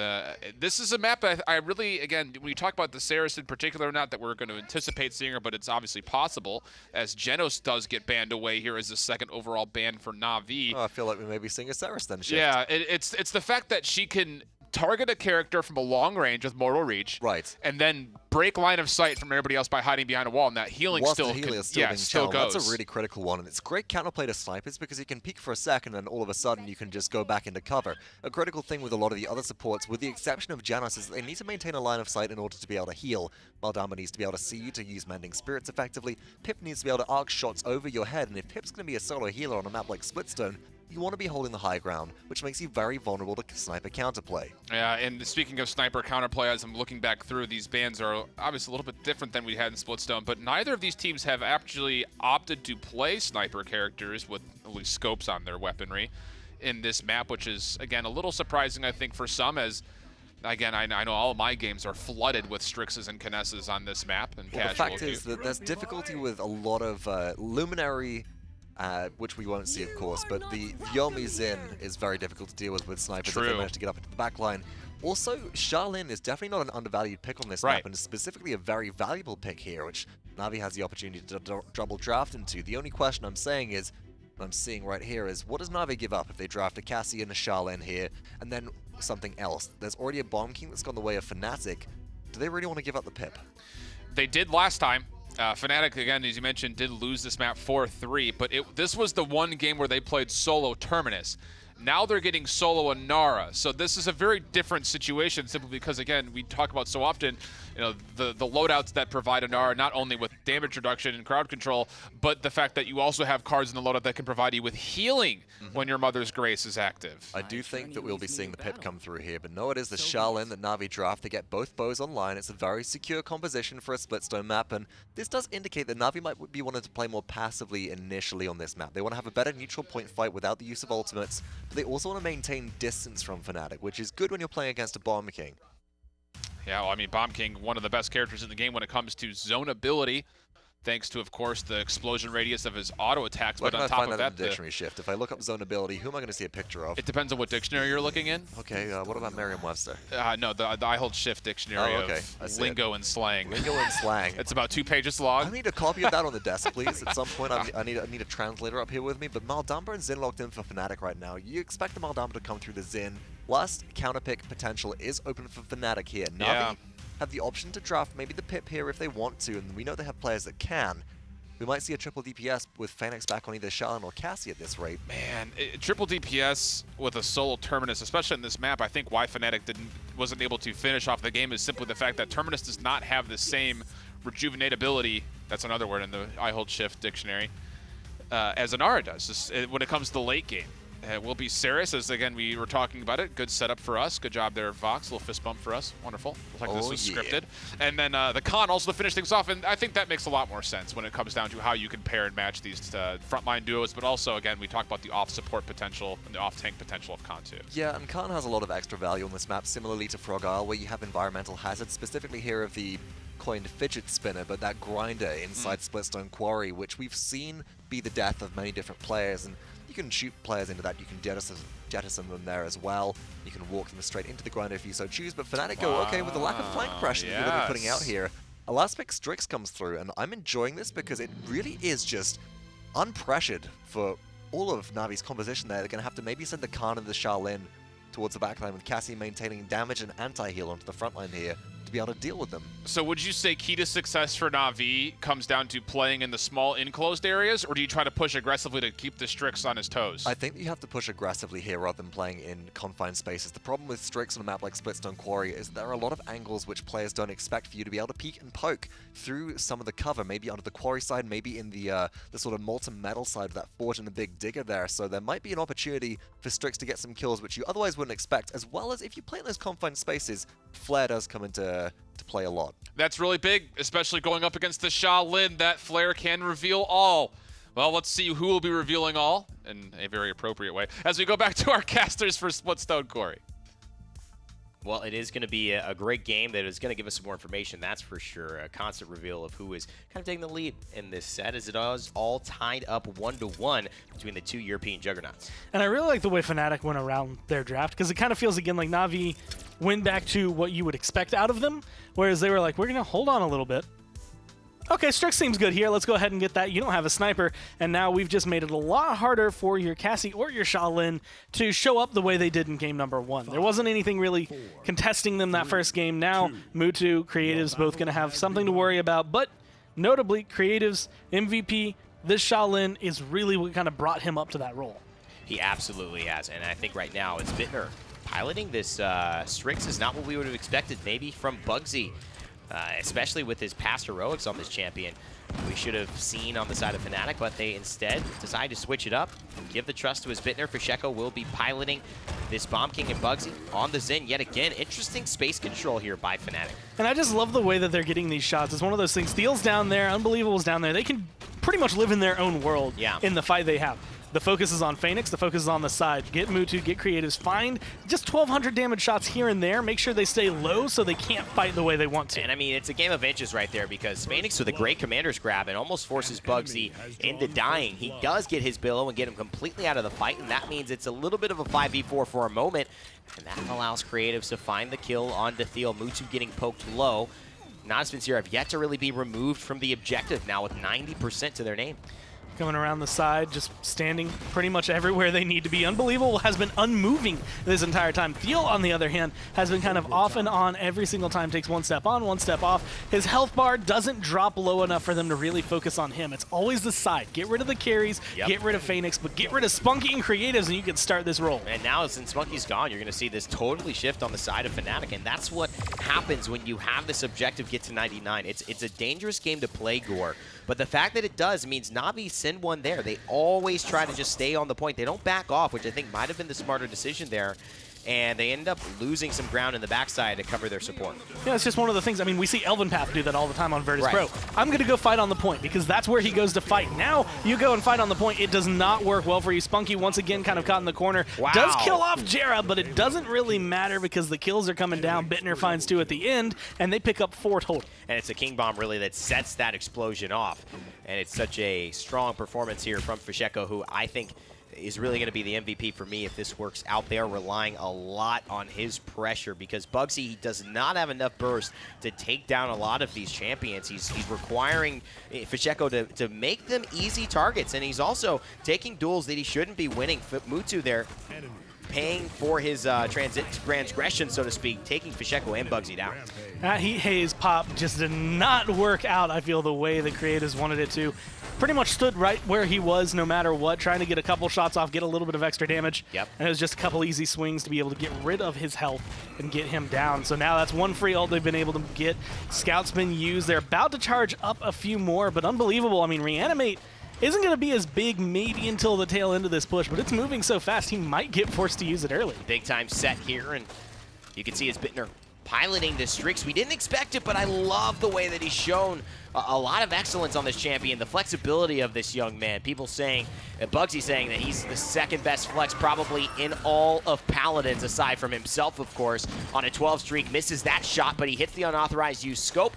this is a map I really, again, when you talk about the Ceres in particular, not that we're going to anticipate seeing her, but it's obviously possible, as Genos does get banned away here as the second overall ban for Navi. Oh, I feel like we may be seeing a Ceres then shift. Yeah, it's the fact that she can target a character from a long range with mortal reach, right, and then break line of sight from everybody else by hiding behind a wall, and that healing still goes. That's a really critical one, and it's great counterplay to snipers because you can peek for a second and all of a sudden you can just go back into cover. A critical thing with a lot of the other supports, with the exception of Janus, is that they need to maintain a line of sight in order to be able to heal. Maldamba needs to be able to see you to use Mending Spirits effectively. Pip needs to be able to arc shots over your head, and if Pip's going to be a solo healer on a map like Splitstone, you want to be holding the high ground, which makes you very vulnerable to sniper counterplay. Yeah, and speaking of sniper counterplay, as I'm looking back through, these bans are obviously a little bit different than we had in Splitstone, but neither of these teams have actually opted to play sniper characters with at least scopes on their weaponry in this map, which is, again, a little surprising, I think, for some, as again, I know all of my games are flooded with Strixes and Kinesses on this map. And well, the fact is that there's difficulty with a lot of Luminary, which we won't see, of course, but the Yomi Zin is very difficult to deal with snipers if they manage to get up into the back line. Also, Charlene is definitely not an undervalued pick on this map, and is specifically a very valuable pick here, which Navi has the opportunity to double draft into. The only question I'm saying is, what I'm seeing right here is, what does Navi give up if they draft a Cassie and a Charlene here, and then something else? There's already a Bomb King that's gone the way of Fnatic. Do they really want to give up the Pip? They did last time. Fnatic, again, as you mentioned, did lose this map 4-3, but this was the one game where they played solo Terminus. Now they're getting solo Inara, so this is a very different situation simply because, again, we talk about so often, you know, the loadouts that provide Inara not only with damage reduction and crowd control, but the fact that you also have cards in the loadout that can provide you with healing when your Mother's Grace is active. I do think that we'll be seeing the Pip come through here, but no, it is the Charlene that Navi draft to get both bows online. It's a very secure composition for a Splitstone map, and this does indicate that Navi might be wanting to play more passively initially on this map. They want to have a better neutral point fight without the use of ultimates, but they also want to maintain distance from Fnatic, which is good when you're playing against a Bomb King. Yeah, well, I mean, Bomb King, one of the best characters in the game when it comes to zone ability, thanks to, of course, the explosion radius of his auto attacks. Where but can on I top find of that in that, the dictionary shift? If I look up zone ability, who am I going to see a picture of? it depends on what dictionary you're looking in. Okay, what about Merriam-Webster? No, the I hold shift dictionary of lingo and slang. Lingo and slang. It's about 2 pages long. I need a copy of that on the desk, please. At some point, I need a translator up here with me. But Maldamba and Xin locked in for Fnatic right now. You expect the Maldamba to come through the Xin. Last counterpick potential is open for Fnatic here. Navi have the option to draft maybe the Pip here if they want to, and we know they have players that can. We might see a triple DPS with Phoenix back on either Shalin or Cassie at this rate. Man, triple DPS with a solo Terminus, especially in this map, I think why Fnatic wasn't able to finish off the game is simply the fact that Terminus does not have the same rejuvenatability, that's another word in the I hold shift dictionary, as Inara does just, when it comes to the late game. It will be Ceres, as again we were talking about it. Good setup for us. Good job there, Vox. A little fist bump for us. Wonderful. Looks like this was scripted. And then the Khan also to finish things off, and I think that makes a lot more sense when it comes down to how you can pair and match these frontline duos, but also, again, we talked about the off-support potential and the off-tank potential of Khan too. Yeah, and Khan has a lot of extra value on this map, similarly to Frog Isle, where you have environmental hazards, specifically here of the coined fidget spinner, but that grinder inside Splitstone Quarry, which we've seen be the death of many different players, and you can shoot players into that, you can jettison them there as well, you can walk them straight into the grinder if you so choose, but Fnatic go okay with the lack of flank pressure that they're putting out here. A last pick Strix comes through, and I'm enjoying this because it really is just unpressured for all of Navi's composition there. They're going to have to maybe send the Khan and the Shalin towards the backline, with Cassie maintaining damage and anti-heal onto the front line here to be able to deal with them. So would you say key to success for Navi comes down to playing in the small enclosed areas, or do you try to push aggressively to keep the Strix on his toes? I think you have to push aggressively here rather than playing in confined spaces. The problem with Strix on a map like Splitstone Quarry is there are a lot of angles which players don't expect for you to be able to peek and poke through some of the cover, maybe onto the quarry side, maybe in the sort of molten metal side of that forge and the big digger there. So there might be an opportunity for Strix to get some kills which you otherwise wouldn't expect, as well as if you play in those confined spaces, Flare does come into play a lot. That's really big, especially going up against the Shalin. That Flare can reveal all. Well, let's see who will be revealing all in a very appropriate way as we go back to our casters for Splitstone Quarry. Well, it is going to be a great game that is going to give us some more information, that's for sure. A constant reveal of who is kind of taking the lead in this set, as it is all tied up 1-1 between the two European juggernauts. And I really like the way Fnatic went around their draft, because it kind of feels, again, like Navi went back to what you would expect out of them, whereas they were like, we're going to hold on a little bit. Okay, Strix seems good here. Let's go ahead and get that. You don't have a sniper, and now we've just made it a lot harder for your Cassie or your Shalin to show up the way they did in game number 1. There wasn't anything really contesting them that first game. Now, Mutu, Creatives both going to have something to worry about, but notably, Creatives, MVP, this Shalin is really what kind of brought him up to that role. He absolutely has, and I think right now it's Vincere piloting this. Strix is not what we would have expected, maybe from Bugsy. Especially with his past heroics on this champion. We should have seen on the side of Fnatic, but they instead decide to switch it up, give the trust to his Vincere. Fasheko will be piloting this Bomb King and Bugsy on the Xin yet again. Interesting space control here by Fnatic. And I just love the way that they're getting these shots. It's one of those things. Steel's down there, Unbelievable's down there. They can pretty much live in their own world in the fight they have. The focus is on Phoenix, the focus is on the side. Get Mutu, get Creatives, find just 1,200 damage shots here and there. Make sure they stay low so they can't fight the way they want to. And I mean, it's a game of inches right there, because Phoenix with a great commander's grab and almost forces Bugsy into dying. He does get his Billow and get him completely out of the fight, and that means it's a little bit of a 5v4 for a moment, and that allows Creatives to find the kill on Dethiel. Mutu getting poked low. Natus Vincere have yet to really be removed from the objective now with 90% to their name. Coming around the side, just standing pretty much everywhere they need to be. Unbelievable has been unmoving this entire time. Thiel, on the other hand, has been kind of off and on every single time. Takes one step on, one step off. His health bar doesn't drop low enough for them to really focus on him. It's always the side. Get rid of the carries, get rid of Phoenix, but get rid of Spunky and Creatives, and you can start this roll. And now, since Spunky's gone, you're going to see this totally shift on the side of Fnatic, and that's what happens when you have this objective get to 99. It's a dangerous game to play, Gore. But the fact that it does means Navi send one there. They always try to just stay on the point. They don't back off, which I think might have been the smarter decision there. and they end up losing some ground in the backside to cover their support. Yeah, it's just one of the things. I mean, we see Elven Path do that all the time on Virtus Right. Pro. I'm going to go fight on the point because that's where he goes to fight. Now you go and fight on the point. It does not work well for you. Spunky once again kind of caught in the corner. Wow. Does kill off Jera, but it doesn't really matter because the kills are coming down. Bittner finds 2 at the end, and they pick up 4 total. And it's a King Bomb really that sets that explosion off. And it's such a strong performance here from Fsheko, who I think is really going to be the MVP for me if this works out. They are relying a lot on his pressure because Bugsy, he does not have enough burst to take down a lot of these champions. He's requiring Fsheko to make them easy targets, and he's also taking duels that he shouldn't be winning. Mutu there paying for his transgression, so to speak, taking Fsheko and Bugsy down. That Heat Haze pop just did not work out, I feel, the way the creators wanted it to. Pretty much stood right where he was no matter what, trying to get a couple shots off, get a little bit of extra damage. Yep. And it was just a couple easy swings to be able to get rid of his health and get him down. So now that's 1 free ult they've been able to get. Scout's been used. They're about to charge up a few more, but unbelievable. I mean, Reanimate isn't going to be as big maybe until the tail end of this push, but it's moving so fast he might get forced to use it early. Big time set here, and you can see his Bittner piloting the Strix. We didn't expect it, but I love the way that he's shown a lot of excellence on this champion, the flexibility of this young man. People saying, Bugsy saying that he's the 2nd best flex probably in all of Paladins, aside from himself, of course. On a 12 streak, misses that shot, but he hits the unauthorized use scope.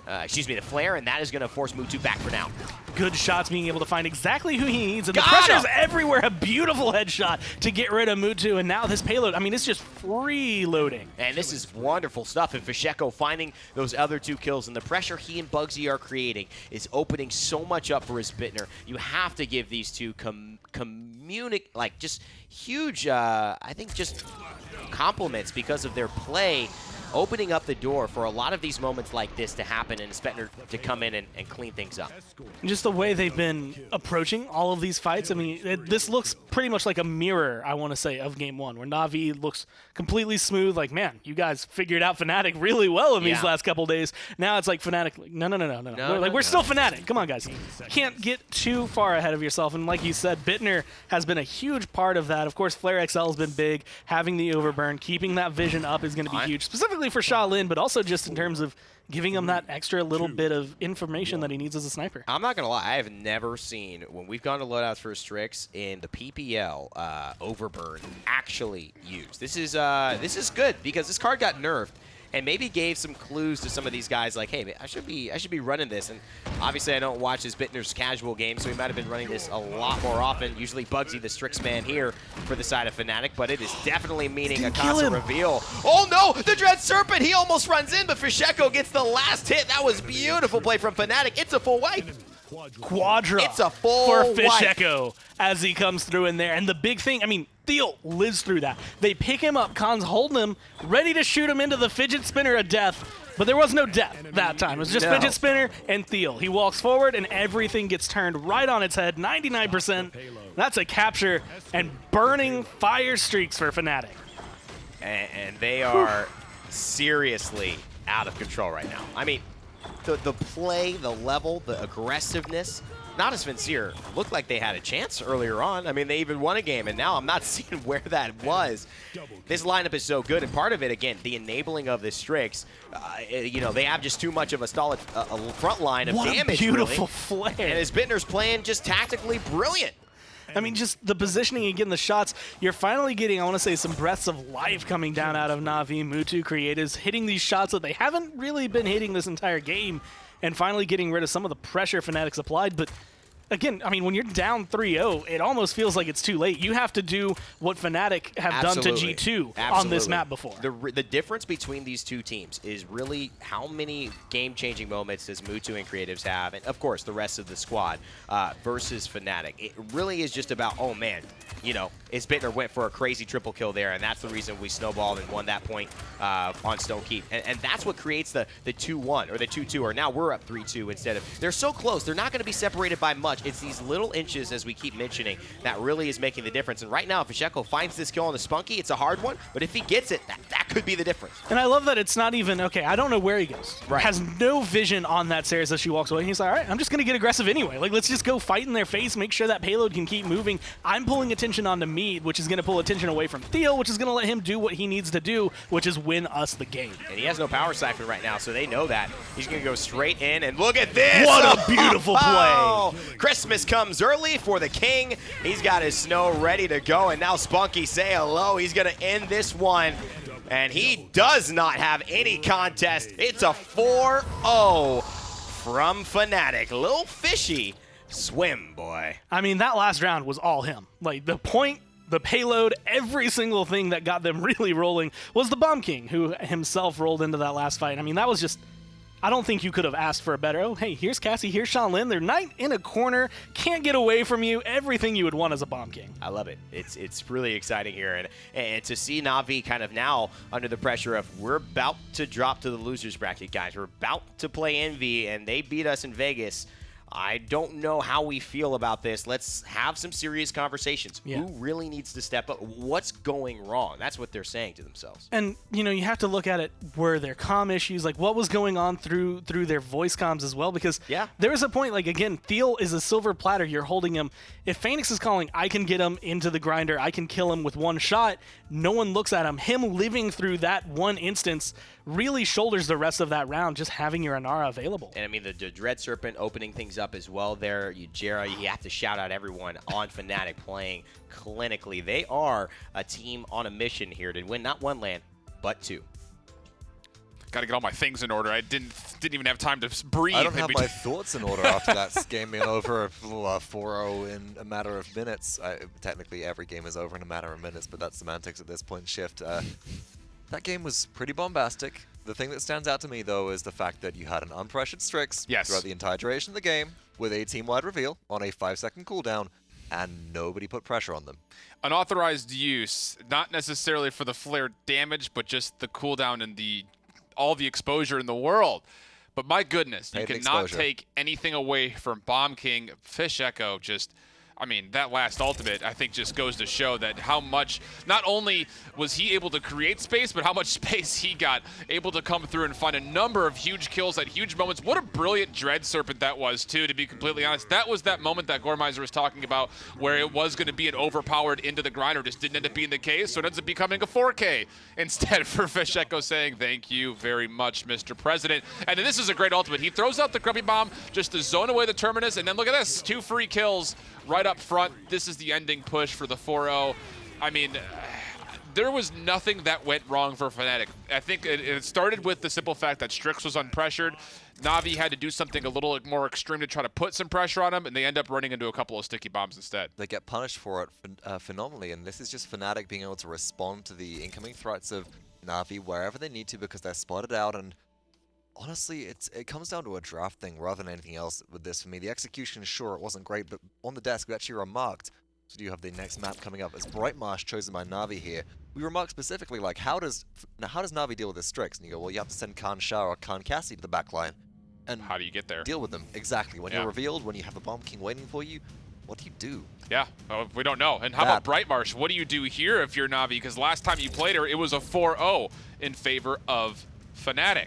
The flare, and that is going to force Mutu back for now. Good shots, being able to find exactly who he needs, and Got the pressure's him! everywhere. A beautiful headshot to get rid of Mutu, and now this payload, I mean, it's just freeloading. And this is wonderful stuff, and Fsheko finding those other 2 kills, and the pressure he and Bugsy are creating is opening so much up for his Bittner. You have to give these two just huge, I think, just compliments because of their play, opening up the door for a lot of these moments like this to happen and Spetner to come in and clean things up. Just the way they've been approaching all of these fights, I mean, this looks pretty much like a mirror, I want to say, of Game 1, where Navi looks completely smooth, like, man, you guys figured out Fnatic really well in these last couple days. Now it's like Fnatic, like, no. We're still Fnatic. Come on, guys. Can't get too far ahead of yourself, and like you said, Bittner has been a huge part of that. Of course, Flare XL has been big. Having the overburn, keeping that vision up is going to be huge, specifically for Shaolin, but also just in terms of giving him that extra little bit of information that he needs as a sniper. I'm not going to lie, I have never seen, when we've gone to loadouts for Strix in the PPL, overburn actually used. This is good because this card got nerfed and maybe gave some clues to some of these guys like, hey, I should be running this. And obviously I don't watch his Bittner's casual game, so he might have been running this a lot more often. Usually Bugsy, the Strix man here for the side of Fnatic, but it is definitely meaning a Casa reveal. Oh no, the Dread Serpent, he almost runs in, but Fsheko gets the last hit. That was beautiful play from Fnatic. It's a full wipe. Quadra it's a full for wipe. Fsheko as he comes through in there. And the big thing, I mean, Theo lives through that. They pick him up, Khan's holding him, ready to shoot him into the fidget spinner of death. But there was no death that time. It was just fidget spinner and Theo. He walks forward and everything gets turned right on its head, 99%. That's a capture and burning fire streaks for Fnatic. And they are seriously out of control right now. I mean, the play, the level, the aggressiveness. Natus Vincere looked like they had a chance earlier on. I mean, they even won a game, and now I'm not seeing where that was. This lineup is so good, and part of it, again, the enabling of the Strix. They have just too much of a solid front line of damage. What a beautiful really. flare. And his Bittner's playing just tactically brilliant. I mean, just the positioning and getting the shots. You're finally getting, I want to say, some breaths of life coming down out of Navi, Mutu, creatives, hitting these shots that they haven't really been hitting this entire game, and finally getting rid of some of the pressure Fnatic's applied. But again, I mean, when you're down 3-0, it almost feels like it's too late. You have to do what Fnatic have done to G2 on this map before. The difference between these two teams is really how many game-changing moments does Mutu and Creatives have, and of course the rest of the squad versus Fnatic. It really is just about, oh man, his Bittner went for a crazy triple kill there, and that's the reason we snowballed and won that point on Stone Keep. And that's what creates the 2-1 or the 2-2, or now we're up 3-2 instead of. They're so close. They're not going to be separated by much. It's these little inches, as we keep mentioning, that really is making the difference. And right now, if Fsheko finds this kill on the Spunky, it's a hard one, but if he gets it, that could be the difference. And I love that it's not even, okay, I don't know where he goes. Right. Has no vision on that Series as she walks away. And he's like, all right, I'm just going to get aggressive anyway. Like, let's just go fight in their face, make sure that payload can keep moving. I'm pulling attention onto me, which is going to pull attention away from Theo, which is going to let him do what he needs to do, which is win us the game. And he has no power siphon right now, so they know that. He's going to go straight in, and look at this! What a beautiful play! Christmas comes early for the King. He's got his snow ready to go, and now Spunky, say hello. He's going to end this one, and he does not have any contest. It's a 4-0 from Fnatic. A little fishy. Swim, boy. I mean, that last round was all him. Like, the point, the payload, every single thing that got them really rolling was the Bomb King, who himself rolled into that last fight. I mean, that was just... I don't think you could have asked for a better. Oh, hey, here's Cassie, here's Shanlin. They're night in a corner, can't get away from you. Everything you would want as a Bomb King. I love it. It's really exciting here. And to see Navi kind of now under the pressure of we're about to drop to the losers bracket, guys. We're about to play Envy, and they beat us in Vegas. I don't know how we feel about this. Let's have some serious conversations. Yeah. Who really needs to step up? What's going wrong? That's what they're saying to themselves. And, you know, you have to look at it, were there comm issues, like what was going on through their voice comms as well, because there was a point, like, again, Theo is a silver platter, you're holding him. If Phoenix is calling, I can get him into the grinder, I can kill him with one shot, no one looks at him. Him living through that one instance really shoulders the rest of that round, just having your Inara available. And I mean, the Dread Serpent opening things up as well there. Jera, you have to shout out everyone on Fnatic playing clinically. They are a team on a mission here to win not one LAN, but two. Got to get all my things in order. I didn't even have time to breathe. I don't have my thoughts in order after that game being over 4-0 in a matter of minutes. Technically, every game is over in a matter of minutes, but that's semantics at this point. Shift. That game was pretty bombastic. The thing that stands out to me, though, is the fact that you had an unpressured Strix throughout the entire duration of the game with a team-wide reveal on a 5-second cooldown, and nobody put pressure on them. Unauthorized use, not necessarily for the flare damage, but just the cooldown and all the exposure in the world. But my goodness, you cannot take anything away from Bomb King. Fish Echo just... I mean, that last ultimate, I think, just goes to show that how much, not only was he able to create space, but how much space he got, able to come through and find a number of huge kills at huge moments. What a brilliant Dread Serpent that was, too, to be completely honest. That was that moment that Gormizer was talking about where it was going to be an overpowered into the grinder, just didn't end up being the case, so it ends up becoming a 4K instead for Fish Echo saying, thank you very much, Mr. President. And then this is a great ultimate. He throws out the Grumpy Bomb just to zone away the Terminus, and then look at this, 2 free kills right up front. This is the ending push for the 4-0. I mean, there was nothing that went wrong for Fnatic. I think it started with the simple fact that Strix was unpressured. Navi had to do something a little more extreme to try to put some pressure on him, and they end up running into a couple of sticky bombs instead. They get punished for it phenomenally, and this is just Fnatic being able to respond to the incoming threats of Navi wherever they need to because they're spotted out. And honestly, it comes down to a draft thing rather than anything else with this for me. The execution, sure, it wasn't great, but on the desk we actually remarked, so do you have the next map coming up as Bright Marsh chosen by Navi here. We remarked specifically, like, how does Navi deal with this Strix? And you go, well, you have to send Khan Shah or Khan Cassie to the back line. And how do you get there? Deal with them, exactly. When you're revealed, when you have a Bomb King waiting for you, what do you do? Yeah, we don't know. And how about Bright Marsh? What do you do here if you're Navi? Because last time you played her, it was a 4-0 in favor of Fnatic.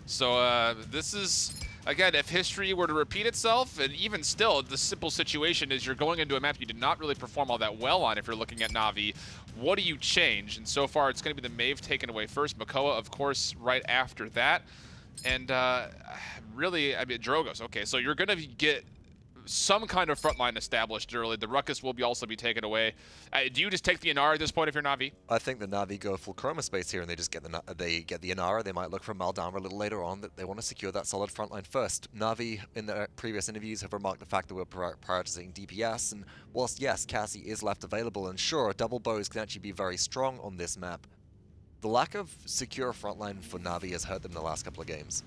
So this is, again, if history were to repeat itself, and even still, the simple situation is you're going into a map you did not really perform all that well on if you're looking at Navi. What do you change? And so far, it's going to be the Maeve taken away first. Makoa, of course, right after that. And really, I mean, Drogos. Okay, so you're going to get some kind of front line established early. The Ruckus will also be taken away. Do you just take the Inara at this point if you're Navi? I think the Navi go full Chroma Space here and they just get the Inara. They might look for Maldama a little later on. That they want to secure that solid front line first. Navi, in their previous interviews, have remarked the fact that we're prioritizing DPS. And whilst, yes, Cassie is left available, and sure, double bows can actually be very strong on this map, the lack of secure front line for Navi has hurt them in the last couple of games.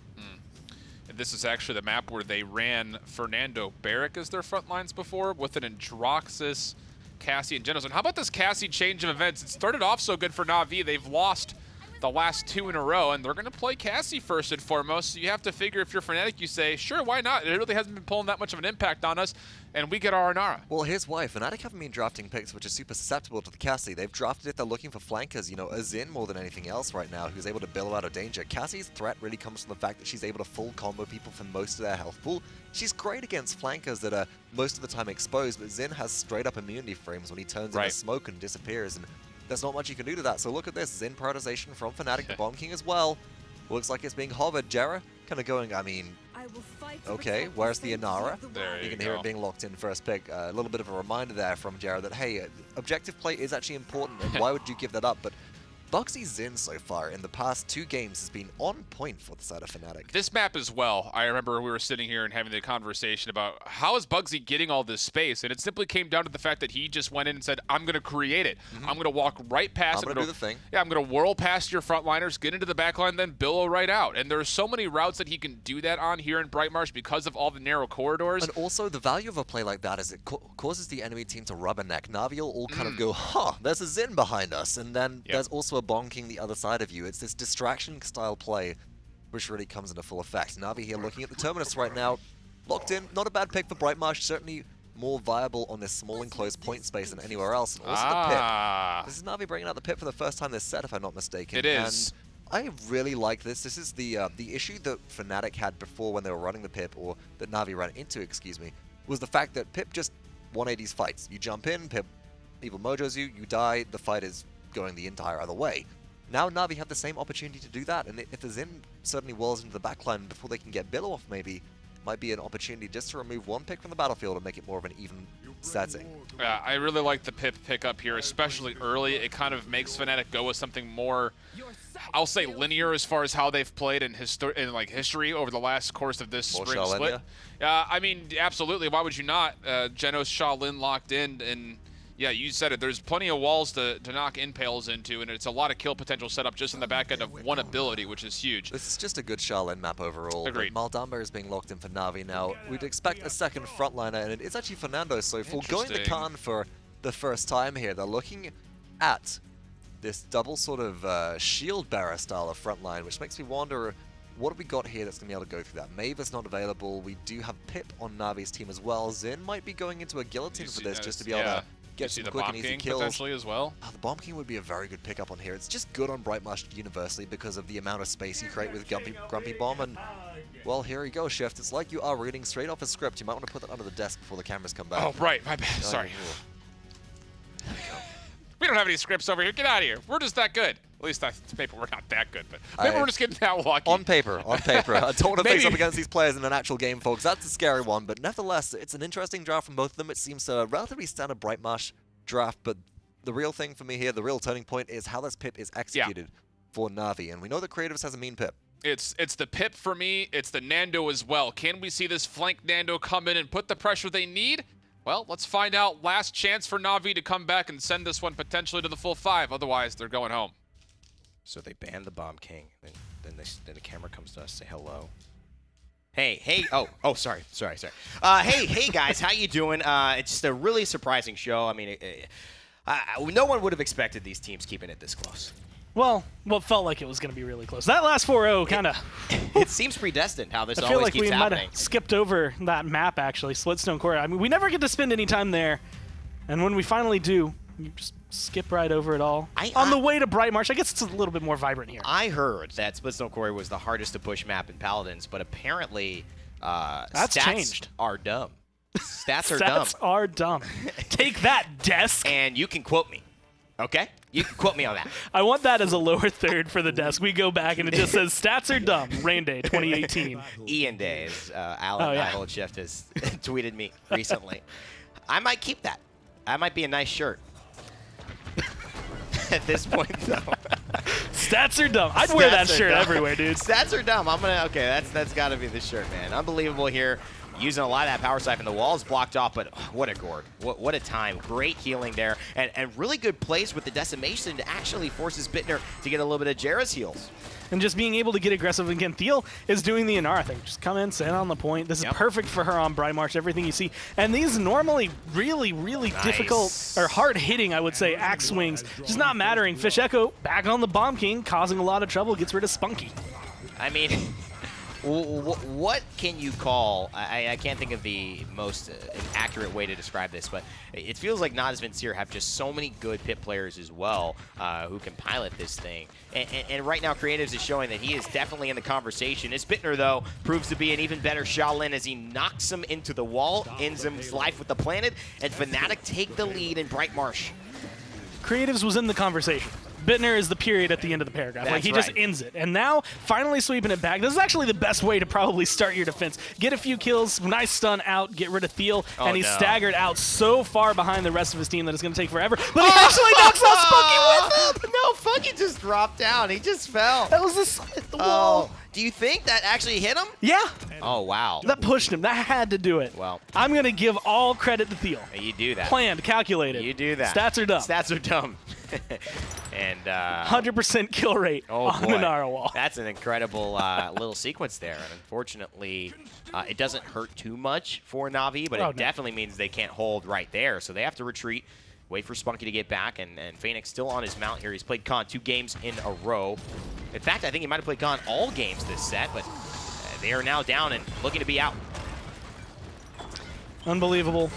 And this is actually the map where they ran Fernando Barrick as their front lines before with an Androxus, Cassie, and Genos. And how about this Cassie change of events? It started off so good for Navi. They've lost the last 2 in a row, and they're going to play Cassie first and foremost. So you have to figure if you're Fnatic, you say, sure, why not? It really hasn't been pulling that much of an impact on us, and we get our Inara. Well, here's why. Fnatic haven't been drafting picks which are super susceptible to the Cassie. They've drafted it, they're looking for flankers, you know, a Xin more than anything else right now, who's able to billow out of danger. Cassie's threat really comes from the fact that she's able to full combo people for most of their health pool. She's great against flankers that are most of the time exposed, but Xin has straight up immunity frames when he turns into smoke and disappears, and there's not much you can do to that. So look at this, Xin prioritization from Fnatic, the Bomb King as well. Looks like it's being hovered. Jera kind of going, I mean, okay, where's the Inara? There you can hear it being locked in first pick. A little bit of a reminder there from Jera that, hey, objective play is actually important, and why would you give that up? But Buxy's Xin so far in the past 2 games has been on point for the side of Fnatic. This map as well, I remember we were sitting here and having the conversation about how is Bugsy getting all this space, and it simply came down to the fact that he just went in and said, I'm going to create it. I'm going to walk right past it. I'm going to do the thing. Yeah, I'm going to whirl past your frontliners, get into the backline, then billow right out. And there's so many routes that he can do that on here in Brightmarsh because of all the narrow corridors. And also, the value of a play like that is it causes the enemy team to rubberneck. Navi will all kind of go, huh, there's a Xin behind us. And then there's also a Bomb King the other side of you. It's this distraction-style play which really comes into full effect. Navi here looking at the Terminus right now. Locked in, not a bad pick for Brightmarsh, certainly more viable on this small enclosed point space than anywhere else. And also the pip. This is Navi bringing out the pip for the first time this set, if I'm not mistaken. It is. And I really like this. This is the issue that Fnatic had before when they were running the pip, or that Navi ran into, excuse me, was the fact that pip just 180s fights. You jump in, pip evil mojos you, you die, the fight is going the entire other way. Now Navi have the same opportunity to do that, and if the Xin suddenly whirls into the backline before they can get Billow off, maybe, might be an opportunity just to remove 1 pick from the battlefield and make it more of an even setting. Yeah, I really like the pip pickup here, especially early. It kind of makes Fnatic go with something more, I'll say, linear as far as how they've played in history over the last course of this More spring Shaolin, split. I mean, absolutely. Why would you not? Genos Shaolin locked in, and yeah, you said it. There's plenty of walls to knock impales into, and it's a lot of kill potential set up just in the back end of 1 ability, which is huge. This is just a good Shaolin map overall. Agreed. Maldamba is being locked in for Navi now. We'd expect a second frontliner, and it's actually Fernando. So for going the Khan for the first time here, they're looking at this double sort of shield bearer style of frontline, which makes me wonder, what have we got here that's going to be able to go through that? Maeve is not available. We do have Pip on Navi's team as well. Xin might be going into a guillotine for this just to be able to get some quick and easy kills. Potentially as well. The Bomb King would be a very good pickup on here. It's just good on Brightmarsh universally because of the amount of space you create with Grumpy Bomb. And, well, here you go, Shift. It's like you are reading straight off a script. You might want to put that under the desk before the cameras come back. Oh, right. My bad. Sorry. We don't have any scripts over here. Get out of here. We're just that good. At least on paper, we're not that good, but maybe we're just getting that lucky. On paper. I don't want to face up against these players in an actual game, folks. That's a scary one, but nevertheless, it's an interesting draft from both of them. It seems a relatively standard Brightmarsh draft, but the real thing for me here, the real turning point, is how this pip is executed for Navi. And we know that Creatives has a mean pip. It's the pip for me. It's the Nando as well. Can we see this flank Nando come in and put the pressure they need? Well, let's find out. Last chance for Navi to come back and send this one potentially to the full 5. Otherwise, they're going home. So they ban the Bomb King. Then the camera comes to us, say hello. Hey. Oh, sorry. Hey, guys, how you doing? It's just a really surprising show. I mean, no one would have expected these teams keeping it this close. Well, it felt like it was going to be really close. That last 4-0 kind of... It seems predestined how this always keeps happening. I feel like we might have skipped over that map, actually, Splitstone Corridor. I mean, we never get to spend any time there. And when we finally do, you just skip right over it all. On the way to Brightmarsh, I guess it's a little bit more vibrant here. I heard that Splitstone Corridor was the hardest to push map in Paladins, but apparently stats changed. Are dumb. Stats are dumb. Take that, desk. And you can quote me. Okay? You can quote me on that. I want that as a lower third for the desk. We go back and it just says, stats are dumb. Rain Day 2018. Ian Day, as Alan Nihold Shift has tweeted me recently. I might keep that. That might be a nice shirt. At this point, though. Stats are dumb. I'd wear that shirt everywhere, dude. Stats are dumb. Okay, that's got to be the shirt, man. Unbelievable here. using a lot of that power siphon. The wall is blocked off, but what a gourd. What a time. Great healing there, and really good plays with the decimation to actually forces Bittner to get a little bit of Jera's heals. And just being able to get aggressive again. Thiel is doing the Inara thing. Just come in, sit on the point. This is perfect for her on Bright March, everything you see. And these normally really, really difficult, or hard-hitting, I would say, axe swings, just not mattering. Fish Echo back on the Bomb King, causing a lot of trouble, gets rid of Spunky. I mean, what can you call, I can't think of the most accurate way to describe this, but it feels like Natus and Vincere have just so many good pit players as well who can pilot this thing. And right now, Creatives is showing that he is definitely in the conversation. As Bittner, though, proves to be an even better Shaolin as he knocks him into the wall, ends his life with the planet, and Fnatic take the lead in Bright Marsh. Creatives was in the conversation. Bittner is the period at the end of the paragraph. That's like, he right. just ends it. And now, finally sweeping it back. This is actually the best way to probably start your defense. Get a few kills, nice stun out, get rid of Thiel, and he's staggered out so far behind the rest of his team that it's going to take forever. But he actually knocks out Spunky with him! No, Spunky just dropped down. He just fell. That was the wall. Do you think that actually hit him? Yeah. Oh, wow. That pushed him. That had to do it. Well, I'm going to give all credit to Thiel. You do that. Planned, calculated. You do that. Stats are dumb. Stats are dumb. And 100% kill rate on the Nara wall. That's an incredible little sequence there. And unfortunately, it doesn't hurt too much for Navi, but it definitely means they can't hold right there. So they have to retreat, wait for Spunky to get back, and Phoenix still on his mount here. He's played Khan 2 games in a row. In fact, I think he might have played Khan all games this set, but they are now down and looking to be out. Unbelievable.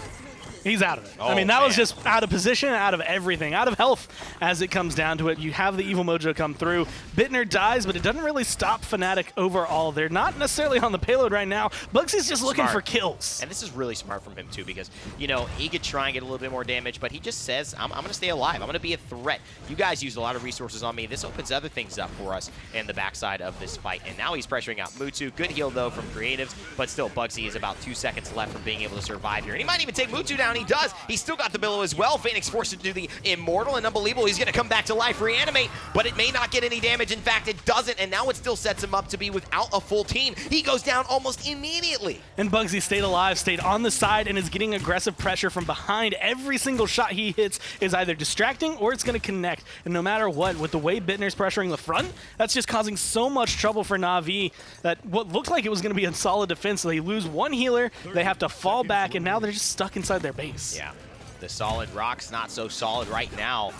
He's out of it. I mean, that was just out of position, out of everything, out of health as it comes down to it. You have the Evil Mojo come through. Bittner dies, but it doesn't really stop Fnatic overall. They're not necessarily on the payload right now. Bugsy's just looking for kills. And this is really smart from him, too, because, you know, he could try and get a little bit more damage, but he just says, I'm going to stay alive. I'm going to be a threat. You guys used a lot of resources on me. This opens other things up for us in the backside of this fight. And now he's pressuring out Mutu. Good heal, though, from Creatives, but still, Bugsy is about 2 seconds left from being able to survive here. And he might even take Mutu down. He does. He's still got the Billow as well. Phoenix forced to do the Immortal, and unbelievable. He's going to come back to life, reanimate, but it may not get any damage. In fact, it doesn't, and now it still sets him up to be without a full team. He goes down almost immediately. And Bugsy stayed alive, stayed on the side, and is getting aggressive pressure from behind. Every single shot he hits is either distracting or it's going to connect. And no matter what, with the way Bittner's pressuring the front, that's just causing so much trouble for Navi that what looked like it was going to be a solid defense. So they lose one healer, they have to fall back, and now they're just stuck inside their base. Yeah. The solid rock's not so solid right now,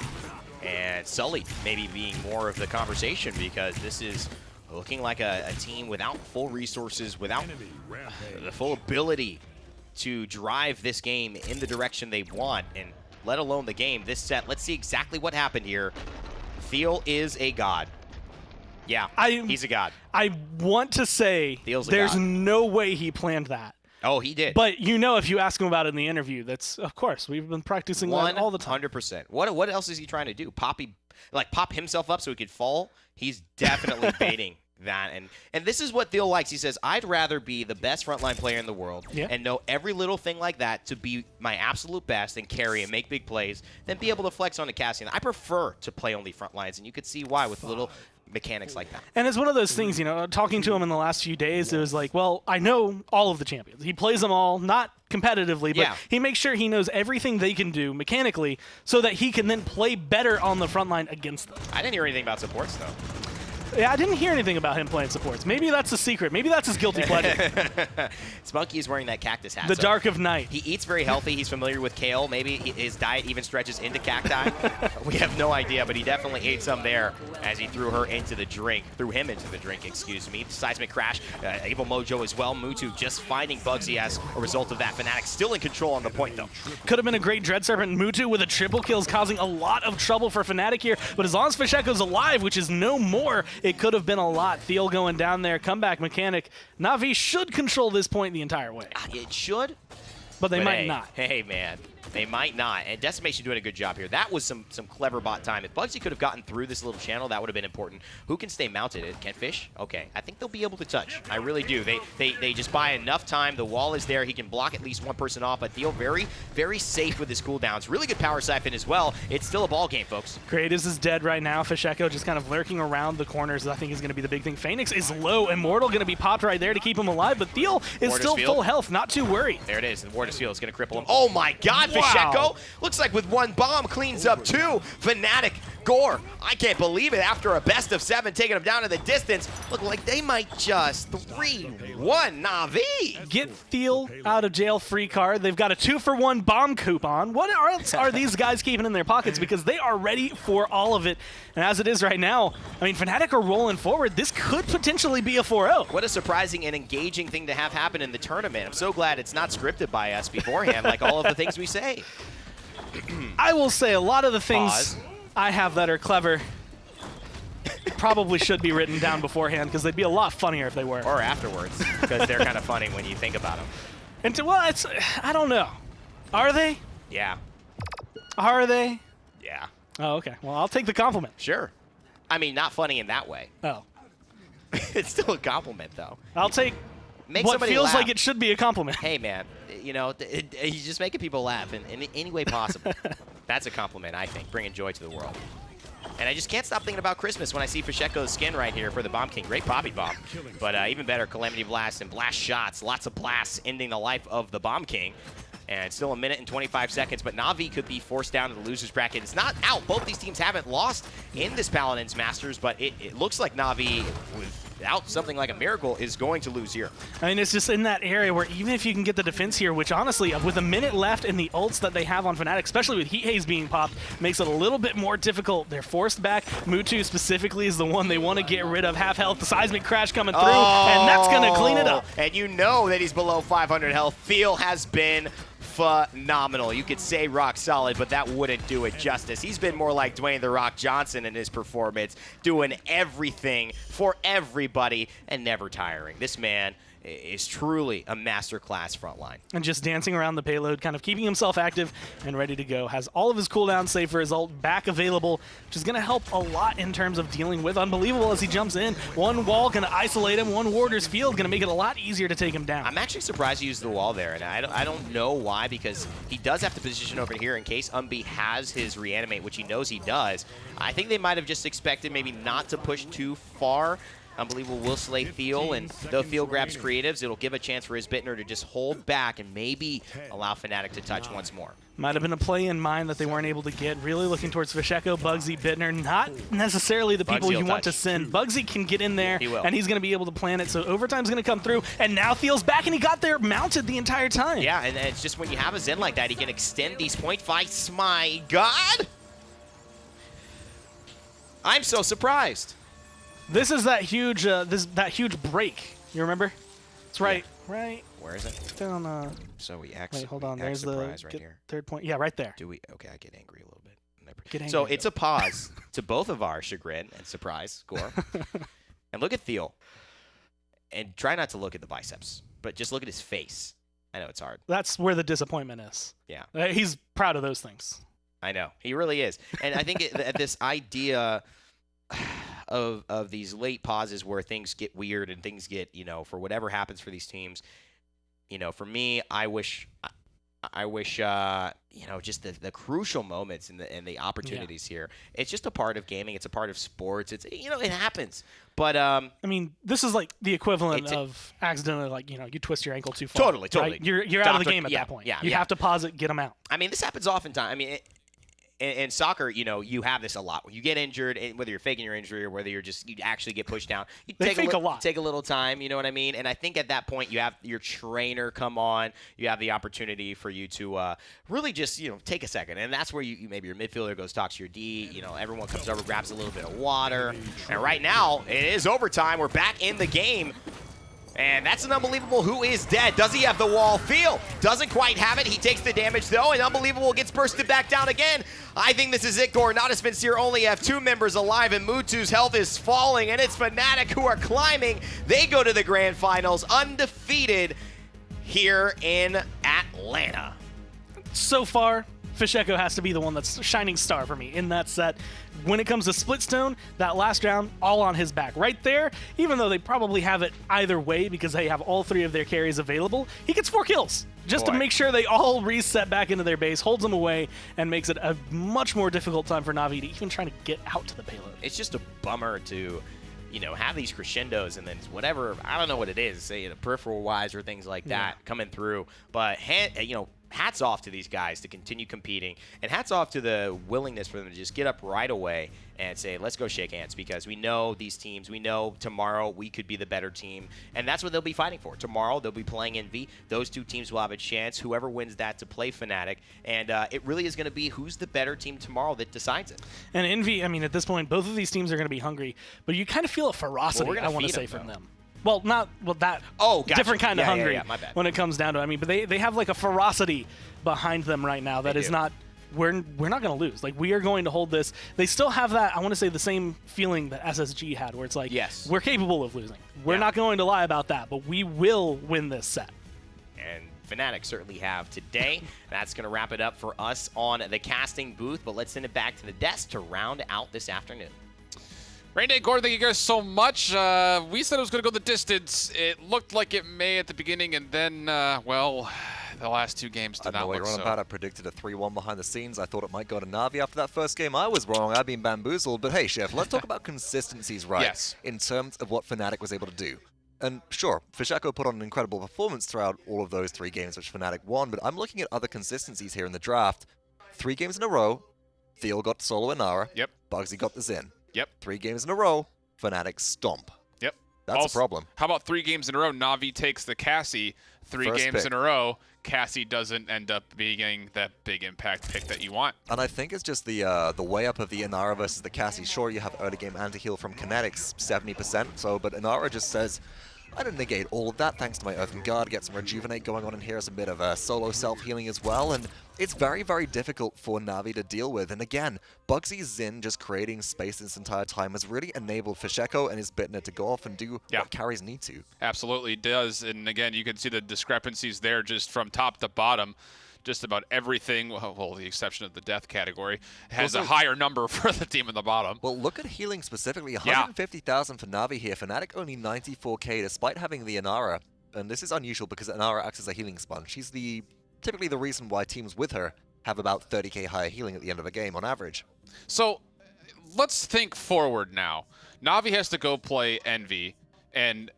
and Sully maybe being more of the conversation because this is looking like a team without full resources, without the full ability to drive this game in the direction they want, and let alone the game this set. Let's see exactly what happened here. Thiel is a god. Yeah, he's a god. I want to say there's no way he planned that. Oh, he did. But you know, if you ask him about it in the interview, that's, of course, we've been practicing that all the time. 100%. What else is he trying to do? Pop himself up so he could fall? He's definitely baiting that. And this is what Thiel likes. He says, I'd rather be the best frontline player in the world and know every little thing like that to be my absolute best and carry and make big plays than be able to flex on the Cassian. I prefer to play only frontlines, and you could see why with little mechanics like that. And it's one of those things, you know, talking to him in the last few days, it was like, well, I know all of the champions. He plays them all, not competitively, but he makes sure he knows everything they can do mechanically so that he can then play better on the front line against them. I didn't hear anything about supports, though. Yeah, I didn't hear anything about him playing supports. Maybe that's a secret. Maybe that's his guilty pleasure. Spunky is wearing that cactus hat. The dark of night. He eats very healthy. He's familiar with kale. Maybe his diet even stretches into cacti. We have no idea, but he definitely ate some there as he threw him into the drink, excuse me. Seismic Crash, Evil Mojo as well. Mutu just finding Bugsy as a result of that. Fnatic still in control on the point, though. Could have been a great Dread Serpent. Mutu with a triple kill is causing a lot of trouble for Fnatic here, but as long as Fish Echo's alive, which is no more, it could have been a lot. Thiel going down there, comeback mechanic. Navi should control this point the entire way. It should. But they might not. Hey, man. They might not. And Decimation doing a good job here. That was some clever bot time. If Bugsy could have gotten through this little channel, that would have been important. Who can stay mounted? Can Fish? Okay. I think they'll be able to touch. I really do. They just buy enough time. The wall is there. He can block at least one person off. But Theo very, very safe with his cooldowns. Really good power siphon as well. It's still a ball game, folks. Creatives is dead right now. Fish Echo just kind of lurking around the corners, I think is going to be the big thing. Phoenix is low. Immortal going to be popped right there to keep him alive. But Theo is still full health. Not too worried. There it is. And Warders Field is going to cripple him. Oh my God, Fish Echo. Looks like with one bomb cleans up two. Fnatic, Gore. I can't believe it. After a best of 7, taking him down to the distance. Look like they might just 3-1 Navi. Get Theo out of jail free card. They've got a 2-for-1 bomb coupon. What else are these guys keeping in their pockets? Because they are ready for all of it. And as it is right now, I mean, Fnatic are rolling forward. This could potentially be a 4-0. What a surprising and engaging thing to have happen in the tournament. I'm so glad it's not scripted by us beforehand, like all of the things we say. I will say a lot of the things I have that are clever probably should be written down beforehand because they'd be a lot funnier if they were. Or afterwards, because they're kind of funny when you think about them. And well, I don't know. Are they? Yeah. Are they? Yeah. Oh, okay. Well, I'll take the compliment. Sure. I mean, not funny in that way. Oh. It's still a compliment, though. I'll take what feels like it should be a compliment. Hey, man, you know, you're just making people laugh in any way possible. That's a compliment, I think, bringing joy to the world. And I just can't stop thinking about Christmas when I see Fish Echo's skin right here for the Bomb King. Great Poppy Bomb. But even better, Calamity Blast and Blast Shots. Lots of blasts ending the life of the Bomb King. And still a minute and 25 seconds, but Navi could be forced down to the loser's bracket. It's not out. Both these teams haven't lost in this Paladins Masters, but it looks like Navi, without something like a miracle, is going to lose here. I mean, it's just in that area where even if you can get the defense here, which honestly, with a minute left in the ults that they have on Fnatic, especially with Heat Haze being popped, makes it a little bit more difficult. They're forced back. Mutu specifically is the one they want to get rid of. Half health, the Seismic Crash coming through, and that's going to clean it up. And you know that he's below 500 health. Theo has been phenomenal. You could say rock solid, but that wouldn't do it justice. He's been more like Dwayne "The Rock" Johnson in his performance, doing everything for everybody and never tiring. This man is truly a masterclass frontline. And just dancing around the payload, kind of keeping himself active and ready to go. Has all of his cooldowns saved for his ult back available, which is going to help a lot in terms of dealing with Unbelievable as he jumps in. One wall going to isolate him, one Warder's Field going to make it a lot easier to take him down. I'm actually surprised he used the wall there, and I don't know why, because he does have to position over here in case Umbi has his reanimate, which he knows he does. I think they might have just expected maybe not to push too far. Unbelievable will slay Theo, and though Theo grabs creatives, it'll give a chance for his Bittner to just hold back and maybe allow Fnatic to touch once more. Might have been a play in mind that they weren't able to get. Really looking towards Fish Echo, Bugsy, Bittner, not necessarily the people you want to send. Bugsy can get in there, and he's going to be able to plan it, so overtime's going to come through, and now Theo's back, and he got there mounted the entire time. Yeah, and it's just when you have a Zen like that, he can extend these point fights. My God! I'm so surprised. This is that huge huge break. You remember? It's right, right. Where is it? Down. So we Wait, hold on. There's the right here. Third point. Yeah, right there. Do we? Okay, I get angry a little bit. Get angry so it's a pause to both of our chagrin and surprise, Gore. And look at Theo. And try not to look at the biceps, but just look at his face. I know it's hard. That's where the disappointment is. Yeah. He's proud of those things. I know. He really is. And I think this idea of these late pauses where things get weird and things get, you know, for whatever happens for these teams, you know, for me, I wish, you know, just the crucial moments and the opportunities here. It's just a part of gaming. It's a part of sports. It's, you know, it happens. But I mean, this is like the equivalent of accidentally, like, you know, you twist your ankle too far. Totally. Right? You're out of the game at that point. You have to pause it, get them out. I mean, this happens oftentimes. I mean, in soccer, you know, you have this a lot. When you get injured, and whether you're faking your injury or whether you actually get pushed down, you take a little time. You know what I mean? And I think at that point, you have your trainer come on. You have the opportunity for you to really just, you know, take a second. And that's where you maybe your midfielder goes, talks to your D. You know, everyone comes over, grabs a little bit of water. And right now, it is overtime. We're back in the game. And that's an Unbelievable who is dead. Does he have the wall? Feel doesn't quite have it. He takes the damage, though, and Unbelievable gets bursted back down again. I think this is it, Gore. Natus Vincere only have 2 members alive, and Mutu's health is falling, and it's Fnatic who are climbing. They go to the grand finals undefeated here in Atlanta. so far, Fnatic has to be the one that's a shining star for me in that set. When it comes to Splitstone, that last round, all on his back. Right there, even though they probably have it either way because they have all 3 of their carries available, he gets 4 kills just to make sure they all reset back into their base, holds them away, and makes it a much more difficult time for Navi to even try to get out to the payload. It's just a bummer to, have these crescendos and then whatever, I don't know what it is, say peripheral-wise or things like that coming through. But, hats off to these guys to continue competing, and hats off to the willingness for them to just get up right away and say, let's go shake hands, because we know these teams. We know tomorrow we could be the better team, and that's what they'll be fighting for. Tomorrow they'll be playing Envy. Those 2 teams will have a chance, whoever wins that, to play Fnatic, and it really is going to be who's the better team tomorrow that decides it. And Envy, at this point, both of these teams are going to be hungry, but you kind of feel a ferocity, I want to say, from them. Well, that gotcha. different kind of hungry my bad. when it comes down to it. But they have like a ferocity behind them right now that is not, we're not going to lose. Like, we are going to hold this. They still have that, I want to say, the same feeling that SSG had, where it's like, yes, we're capable of losing. We're not going to lie about that, but we will win this set. And Fnatic certainly have today. That's going to wrap it up for us on the casting booth, but let's send it back to the desk to round out this afternoon. Rain Day, Gordon, thank you guys so much. We said it was going to go the distance. It looked like it may at the beginning, and then, well, the last 2 games did not look so. I know what you're on about. I predicted a 3-1 behind the scenes. I thought it might go to Navi after that first game. I was wrong. I've been bamboozled. But hey, Chef, let's talk about consistencies, right? Yes. In terms of what Fnatic was able to do. And sure, Fnatic put on an incredible performance throughout all of those 3 games which Fnatic won, but I'm looking at other consistencies here in the draft. 3 games in a row, Theo got solo Inara. Yep. Bugsy got the Xin. Yep. 3 games in a row, Fnatic stomp. Yep. That's also, a problem. How about 3 games in a row, Navi takes the Cassie. 3 First games pick. in a row, Cassie doesn't end up being that big impact pick that you want. And I think it's just the way up of the Inara versus the Cassie. Sure, you have early game anti-heal from Kinetics, 70%, but Inara just says, I didn't negate all of that thanks to my Earthen Guard, get some Rejuvenate going on in here as a bit of a solo self-healing as well, and it's very, very difficult for Navi to deal with. And again, Bugsy's Xin just creating space this entire time has really enabled Fnatic and his Bitner to go off and do what carries need to. Absolutely does, and again, you can see the discrepancies there just from top to bottom. Just about everything, well, the exception of the death category, has a higher number for the team in the bottom. Well, look at healing specifically. 150,000 for Navi here. Fnatic only 94k despite having the Inara. And this is unusual because Inara acts as a healing sponge. She's typically the reason why teams with her have about 30k higher healing at the end of a game on average. So let's think forward now. Navi has to go play Envy, and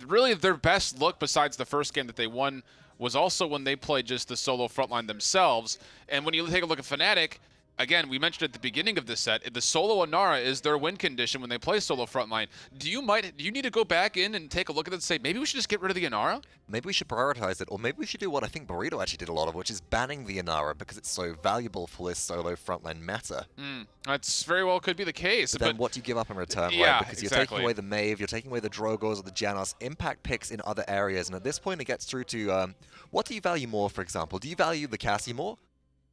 really their best look besides the first game that they won was also when they played just the solo frontline themselves. And when you take a look at Fnatic, again, we mentioned at the beginning of this set, the solo Inara is their win condition when they play solo frontline. Do you need to go back in and take a look at it and say, maybe we should just get rid of the Inara? Maybe we should prioritize it, or maybe we should do what I think Burrito actually did a lot of, which is banning the Inara because it's so valuable for this solo frontline meta. That's very well could be the case. But then what do you give up in return, right? Because you're taking away the Maeve, you're taking away the Drogos or the Janos, impact picks in other areas, and at this point it gets through to, what do you value more, for example? Do you value the Cassie more?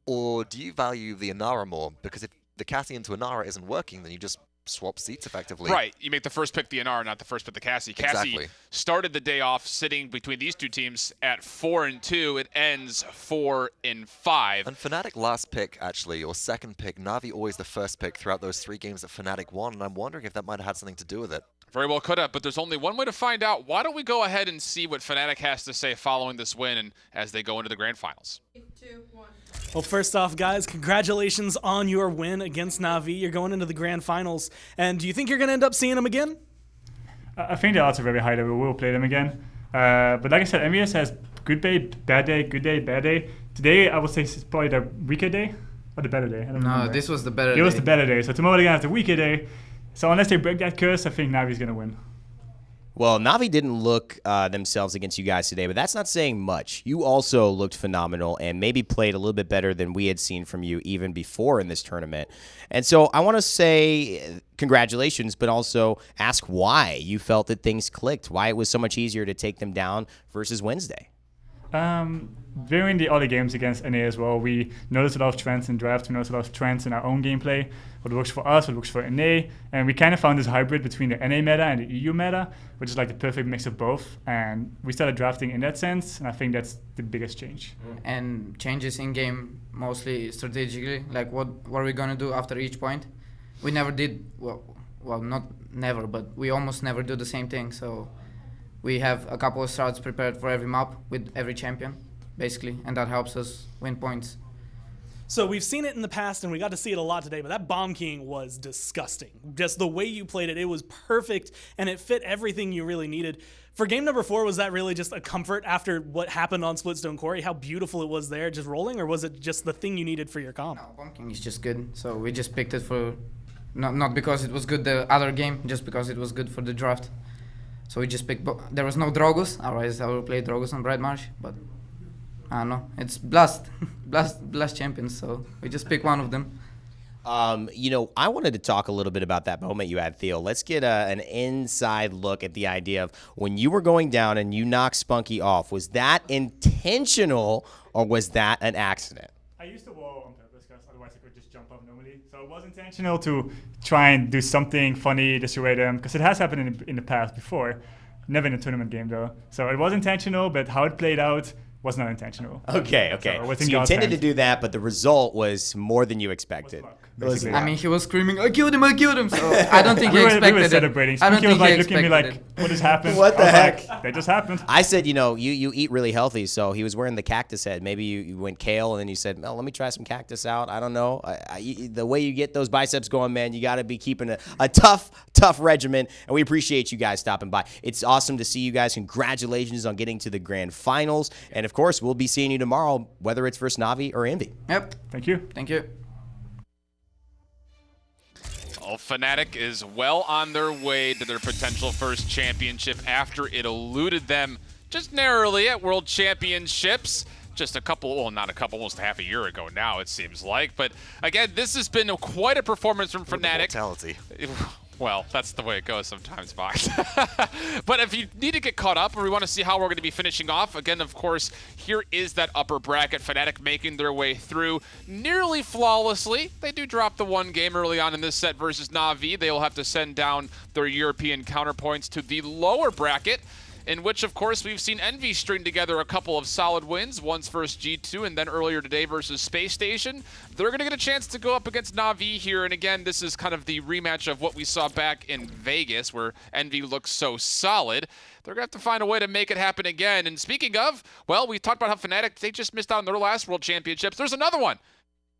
Or do you value the Inara more? Because if the Cassie into Inara isn't working, then you just swap seats effectively. Right. You make the first pick the Inara, not the first pick the Cassie. Cassie started the day off sitting between these 2 teams at 4-2. It ends 4-5. And Fnatic last pick, actually, or second pick, Navi always the first pick throughout those 3 games that Fnatic won, and I'm wondering if that might have had something to do with it. Very well could have, but there's only one way to find out. Why don't we go ahead and see what Fnatic has to say following this win and as they go into the grand finals. 3, 2, 1. Well, first off, guys, congratulations on your win against Navi. You're going into the grand finals. And do you think you're going to end up seeing them again? I think the odds are very high that we will play them again. But like I said, MVS has good day, bad day, good day, bad day. Today, I would say it's probably the weaker day or the better day. I don't remember. This was the better day. It was the better day. So tomorrow again is the weaker day. So unless they break that curse, I think Navi's going to win. Well, Navi didn't look themselves against you guys today, but that's not saying much. You also looked phenomenal and maybe played a little bit better than we had seen from you even before in this tournament. And so I want to say congratulations, but also ask why you felt that things clicked, why it was so much easier to take them down versus Wednesday. During the other games against NA as well, we noticed a lot of trends in draft, we noticed a lot of trends in our own gameplay, what works for us, what works for NA, and we kind of found this hybrid between the NA meta and the EU meta, which is like the perfect mix of both, and we started drafting in that sense, and I think that's the biggest change. And changes in-game, mostly strategically, like what are we gonna do after each point? We never did, well, not never, but we almost never do the same thing, so we have a couple of strats prepared for every map with every champion, basically, and that helps us win points. So we've seen it in the past, and we got to see it a lot today, but that Bomb King was disgusting. Just the way you played it, it was perfect, and it fit everything you really needed. For game number 4, was that really just a comfort after what happened on Splitstone Quarry, how beautiful it was there, just rolling, or was it just the thing you needed for your comp? No, Bomb King is just good, so we just picked it for, not because it was good the other game, just because it was good for the draft. So we just picked, there was no Drogus, otherwise I would play Drogus on Bright Marsh, but I don't know, it's Blast champions, so we just pick one of them. You know, I wanted to talk a little bit about that moment you had, Theo. Let's get an inside look at the idea of when you were going down and you knocked Spunky off. Was that intentional or was that an accident? I used to wall on purpose because otherwise I could just jump up normally. So it was intentional to try and do something funny, dissuade them, because it has happened in the past before. Never in a tournament game though. So it was intentional, but how it played out was not intentional. Okay. So you intended to do that, but the result was more than you expected. I mean, he was screaming, I killed him, so I don't think he expected we were celebrating. it. I don't He was think like looking at me like, it. what has happened? What the heck? Like, that just happened. I said, you know, you eat really healthy, so he was wearing the cactus head. Maybe you went kale, and then you said, well, let me try some cactus out. I don't know. The way you get those biceps going, man, you got to be keeping a tough regimen, and we appreciate you guys stopping by. It's awesome to see you guys. Congratulations on getting to the grand finals, and of course, we'll be seeing you tomorrow, whether it's versus Navi or Envy. Yep. Thank you. Thank you. Well, Fnatic is well on their way to their potential first championship after it eluded them just narrowly at World Championships. Just a couple, well, not a couple, almost half a year ago now, it seems like. But again, this has been quite a performance from Fnatic. Mortality. Well, that's the way it goes sometimes, Fox. But if you need to get caught up or we want to see how we're going to be finishing off, again, of course, here is that upper bracket. Fnatic making their way through nearly flawlessly. They do drop the one game early on in this set versus Navi. They will have to send down their European counterpoints to the lower bracket, in which, of course, we've seen Envy string together a couple of solid wins, once versus G2 and then earlier today versus Space Station. They're going to get a chance to go up against Navi here, and again, this is kind of the rematch of what we saw back in Vegas, where Envy looks so solid. They're going to have to find a way to make it happen again. And speaking of, well, we talked about how Fnatic, they just missed out on their last World Championships. There's another one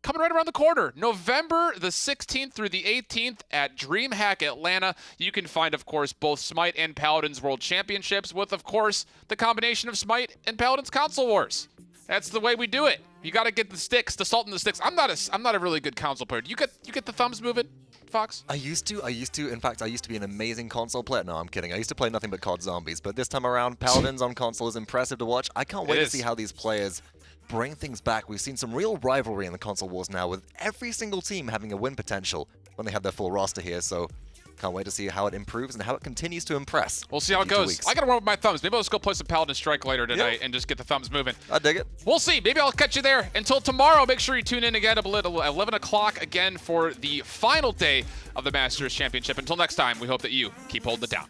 coming right around the corner, November the 16th through the 18th at DreamHack Atlanta. You can find, of course, both Smite and Paladins World Championships with, of course, the combination of Smite and Paladins Console Wars. That's the way we do it. You got to get the sticks, the salt in the sticks. I'm not a really good console player. You get the thumbs moving, Fox? I used to. In fact, I used to be an amazing console player. No, I'm kidding. I used to play nothing but COD Zombies. But this time around, Paladins on console is impressive to watch. I can't wait to see how these players bring things back. We've seen some real rivalry in the console wars now, with every single team having a win potential when they have their full roster here. So can't wait to see how it improves and how it continues to impress. We'll see how it goes. I gotta run with my thumbs. Maybe I'll just go play some Paladin Strike later tonight and just get the thumbs moving. I dig it. We'll see. Maybe I'll catch you there. Until tomorrow, make sure you tune in again at 11 o'clock again for the final day of the Masters Championship. Until next time, we hope that you keep holding it down.